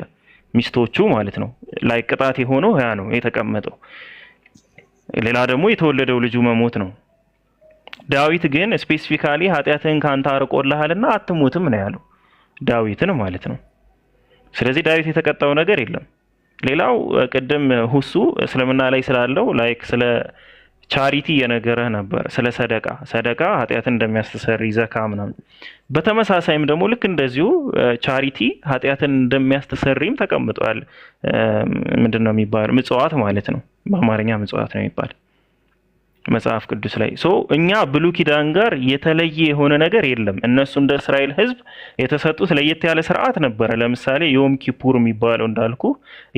ሚስቶቹ ማለት ነው ላይ ቅጣት የሆነው ያ ነው የተቀመጠው። ሌላ ደግሞ የተወለደው ልጁ መሞት ነው። ዳዊት ግን ስፔሲፊካሊ ኃጢአትህን ካንተ አርቆልሃልና አትሞትም ነው ያለው ዳዊትን ማለት ነው። ስለዚህ ዳዊት የተቀጣው ነገር የለም። ሌላው ቅድም ሁሱ እስልምና ላይ ስላለው ላይክ ስለ ቻሪቲ የነገረህ ነበር፣ ስለ ሰደቃ ኃጢአትን እንደሚያስተሰርይ ዘካ ምናምን። በተመሳሳይም ደግሞ ልክ እንደዚሁ ቻሪቲ ኃጢአትን እንደሚያስተሰርይም ተቀምጧል። ምንድነው የሚባለው? ምጽዋት ማለት ነው። በአማርኛ ምጽዋት ነው የሚባል መጽሐፍ ቅዱስ ላይ። እኛ ብሉይ ኪዳን ጋር የተለየ የሆነ ነገር የለም። እነሱ እንደ እስራኤል ሕዝብ የተሰጡት ለየት ያለ ስርዓት ነበረ። ለምሳሌ ዮም ኪፑር የሚባለው እንዳልኩ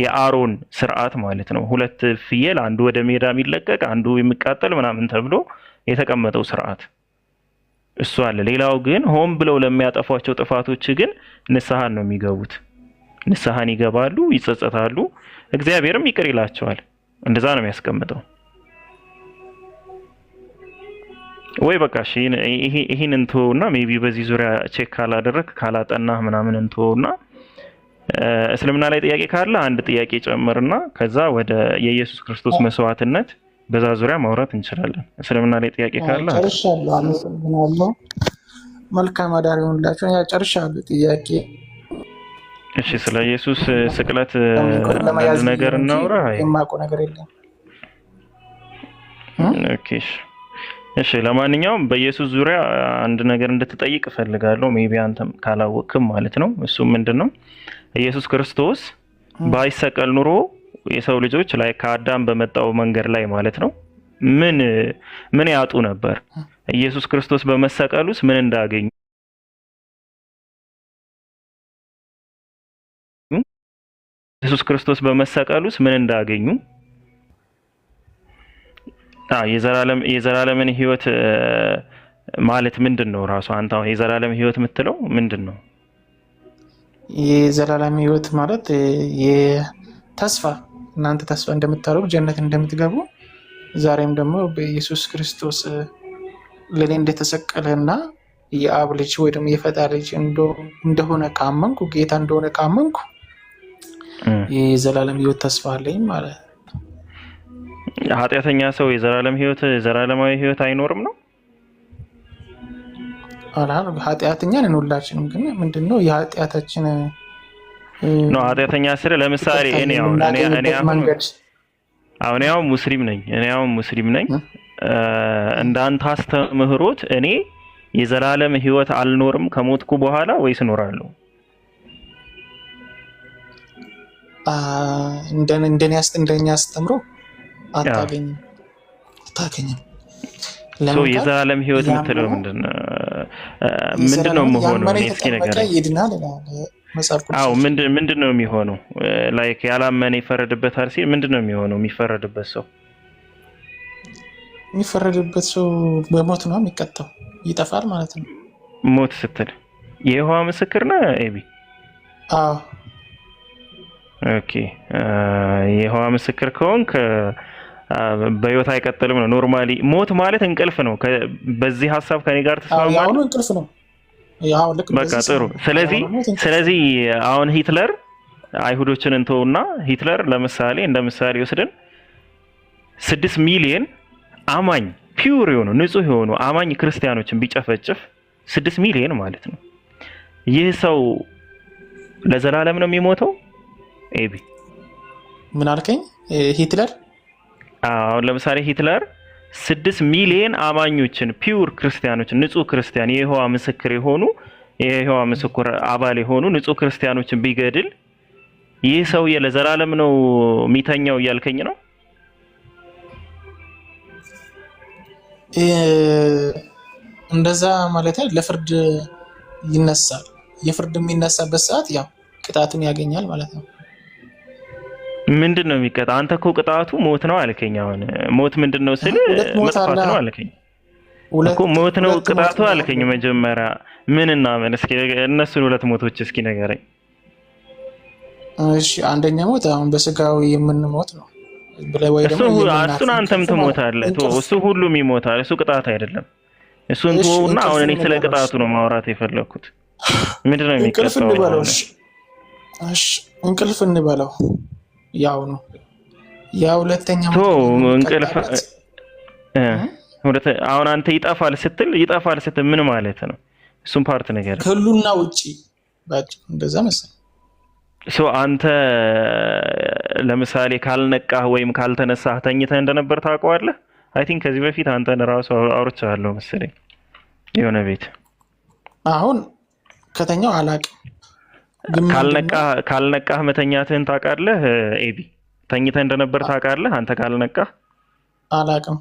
የአሮን ስርዓት ማለት ነው። 2 ፍየል፣ አንዱ ወደ ሜዳ የሚለቀቅ አንዱ የሚቃጠል ምናምን ተብሎ የተቀመጠው ስርዓት እሱ አለ። ሌላው ግን ሆን ብለው ለሚያጠፏቸው ጥፋቶች ግን ንስሐን ነው የሚገቡት። ንስሐን ይገባሉ፣ ይጸጸታሉ፣ እግዚአብሔርም ይቅር ይላቸዋል። እንደዛ ነው የሚያስቀምጠው። ወይ በቃ እሺ ይሄን እንተውና ሜቢ በዚህ ዙሪያ ቼክ ካላደረክ ካላጠና ምናምን እንተውና እስልምና ላይ ጥያቄ ካለ አንድ ጥያቄ ጨምርና ከዛ ወደ የኢየሱስ ክርስቶስ መስዋዕትነት በዛ ዙሪያ ማውራት እንችላለን። እስልምና ላይ ጥያቄ ካለ ጨርሻለሁ። አመሰግናለሁ። መልካም አዳር ይሁንላችሁ። ያ ጨርሻለሁ ጥያቄ። እሺ ስለ ኢየሱስ ስቅለት አንድ ነገር እናውራ። የማውቀው ነገር የለም። ኦኬ እሺ ለማንኛውም በኢየሱስ ዙሪያ አንድ ነገር እንድትጠይቅ እፈልጋለሁ። ሜቢ አንተም ካላወቅም ማለት ነው። እሱ ምንድነው? ኢየሱስ ክርስቶስ ባይሰቀል ኑሮ የሰው ልጆች ላይ ከአዳም በመጣው መንገድ ላይ ማለት ነው ምን ያጡ ነበር? ኢየሱስ ክርስቶስ በመሰቀሉስ ምን እንዳገኙ? ኢየሱስ ክርስቶስ በመሰቀሉስ ምን እንዳገኙ? የዘላለምን ህይወት ማለት ምንድነው? ራሱ አንተ የዘላለም ህይወት የምትለው ምንድነው? የዘላለም ህይወት ማለት የተስፋ እናንተ ተስፋ እንደምታደርጉ ጀነት እንደምትገቡ ዛሬም ደግሞ በኢየሱስ ክርስቶስ ለኔ እንደተሰቀለና የአብ ልጅ ወይ ደግሞ የፈጣሪ ልጅ እንደሆነ ካመንኩ ጌታ እንደሆነ ካመንኩ የዘላለም ህይወት ተስፋ አለኝ ማለት ነው። ኃጢአተኛ ሰው የዘላለም ህይወት ዘላለማዊ ህይወት አይኖርም ነው? ኃጢአተኛ ነን ሁላችንም። ግን ምንድነው የኃጢአታችን ነው? ኃጢአተኛ ስለ ለምሳሌ እኔ አሁን ሙስሊም ነኝ። እንዳንተ አስተምህሮት እኔ የዘላለም ህይወት አልኖርም ከሞትኩ በኋላ ወይስ እኖራለሁ? እንደኛ አስተምሮ አታገኝም። የዘላለም ህይወት የምትለው ምንድነው መሆነው? እስኪ ንገረኝ። ምንድነው የሚሆነው? ላይክ ያላመነ ይፈረድበታል ሲል ምንድነው የሚሆነው? የሚፈረድበት ሰው በሞት ነው የሚቀጣው፣ ይጠፋል ማለት ነው። ሞት ስትል የይሖዋ ምስክር ነህ ኤቢ? አዎ። ኦኬ። የይሖዋ ምስክር ከሆንክ በህይወት አይቀጥልም ነው። ኖርማሊ ሞት ማለት እንቅልፍ ነው። በዚህ ሀሳብ ከኔ ጋር ተስማማለህ? አሁን እንቅልፍ ነው። በቃ ጥሩ። ስለዚህ አሁን ሂትለር አይሁዶችን እንተውና ሂትለር ለምሳሌ እንደ ምሳሌ ወስደን 6 ሚሊዮን አማኝ ፒውር የሆኑ ንጹህ የሆኑ አማኝ ክርስቲያኖችን ቢጨፈጭፍ 6 ሚሊዮን ማለት ነው። ይህ ሰው ለዘላለም ነው የሚሞተው? ኤቢ ምን አልከኝ? ሂትለር አሁን ለምሳሌ ሂትለር 6 ሚሊዮን አማኞችን ፒውር ክርስቲያኖችን ንጹህ ክርስቲያን የይሖዋ ምስክር የሆኑ የይሖዋ ምስክር አባል የሆኑ ንጹህ ክርስቲያኖችን ቢገድል ይህ ሰውዬ ለዘላለም ነው የሚተኛው እያልከኝ ነው? እንደዛ ማለት ለፍርድ ይነሳል። የፍርድ የሚነሳበት ሰዓት ያው ቅጣቱን ያገኛል ማለት ነው። ምንድነው የሚቀጣ? አንተ እኮ ቅጣቱ ሞት ነው አልከኝ። አሁን ሞት ምንድነው ስል መጥፋት ነው አልከኝ እኮ። ሞት ነው ቅጣቱ አልከኝ። መጀመሪያ ምንና ምን? እስኪ እነሱን ሁለት ሞቶች እስኪ ንገረኝ። እሺ፣ አንደኛ ሞት አሁን በስጋዊ የምንሞት ነው። እሱን አንተም ትሞታለህ። እሱ ሁሉም ይሞታል። እሱ ቅጣት አይደለም። እሱን ተወውና አሁን እኔ ስለ ቅጣቱ ነው ማውራት የፈለኩት። ምንድነው የሚቀጣው? እሺ፣ እንቅልፍ እንበለው ያው ነው። ያው ሁለተኛ እንቅልፍ አሁን አንተ ይጠፋል ስትል ምን ማለት ነው? እሱን ፓርት ነገር ከሉና ውጪ ባጭ እንደዛ መሰለኝ። አንተ ለምሳሌ ካልነቃህ ወይም ካልተነሳህ ተኝተህ እንደነበር ታውቀዋለህ? አይ ቲንክ ከዚህ በፊት አንተን ራሱ አውርቻለሁ መሰለኝ የሆነ ቤት። አሁን ከተኛው አላውቅም። ካልነቃህ መተኛትህን ታውቃለህ? ኤቢ ተኝተህ እንደነበር ታውቃለህ? አንተ ካልነቃህ አላውቅም።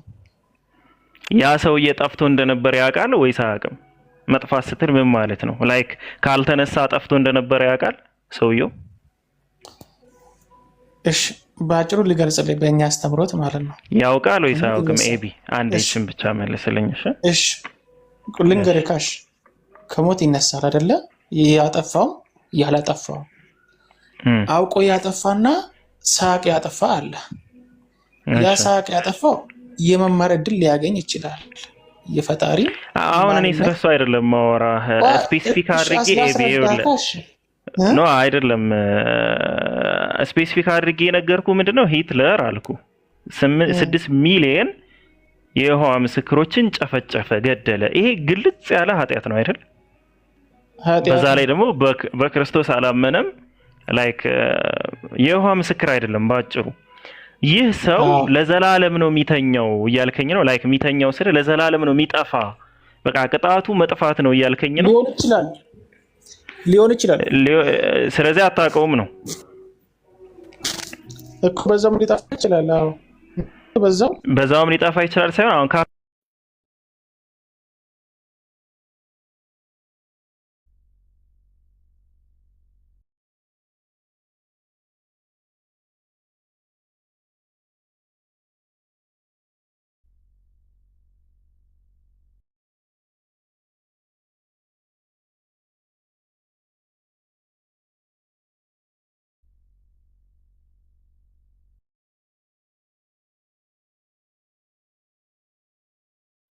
ያ ሰውዬ ጠፍቶ እንደነበር ያውቃል ወይስ አያውቅም? መጥፋት ስትል ምን ማለት ነው? ላይክ ካልተነሳ ጠፍቶ እንደነበር ያውቃል ሰውየው? እሺ ባጭሩ ሊገልጽልኝ በእኛ አስተምሮት ማለት ነው። ያውቃል ወይስ አያውቅም? ኤቢ አንድ እሺን ብቻ መልስልኝ። እሺ ልንገርህ፣ ከሞት ይነሳል አይደለ? ያጠፋው ያላጠፋው አውቆ ያጠፋና ሳቅ ያጠፋ አለ። ያ ሳቅ ያጠፋው የመማር እድል ሊያገኝ ይችላል። የፈጣሪ አሁን እኔ ስለሱ አይደለም ማወራህ። ስፔሲፊክ አድርጌ አይደለም ስፔሲፊክ አድርጌ የነገርኩ ምንድነው ሂትለር አልኩ 6 ሚሊዮን የይሖዋ ምስክሮችን ጨፈጨፈ፣ ገደለ። ይሄ ግልጽ ያለ ኃጢአት ነው አይደል? በዛ ላይ ደግሞ በክርስቶስ አላመነም። ላይክ የይሖዋ ምስክር አይደለም ባጭሩ። ይህ ሰው ለዘላለም ነው የሚተኛው እያልከኝ ነው? ላይክ የሚተኛው ስለ ለዘላለም ነው የሚጠፋ፣ በቃ ቅጣቱ መጥፋት ነው እያልከኝ ነው? ሊሆን ይችላል። ስለዚህ አታውቀውም ነው እኮ። በዛውም ሊጠፋ ይችላል። በዛውም ሊጠፋ ይችላል ሳይሆን አሁን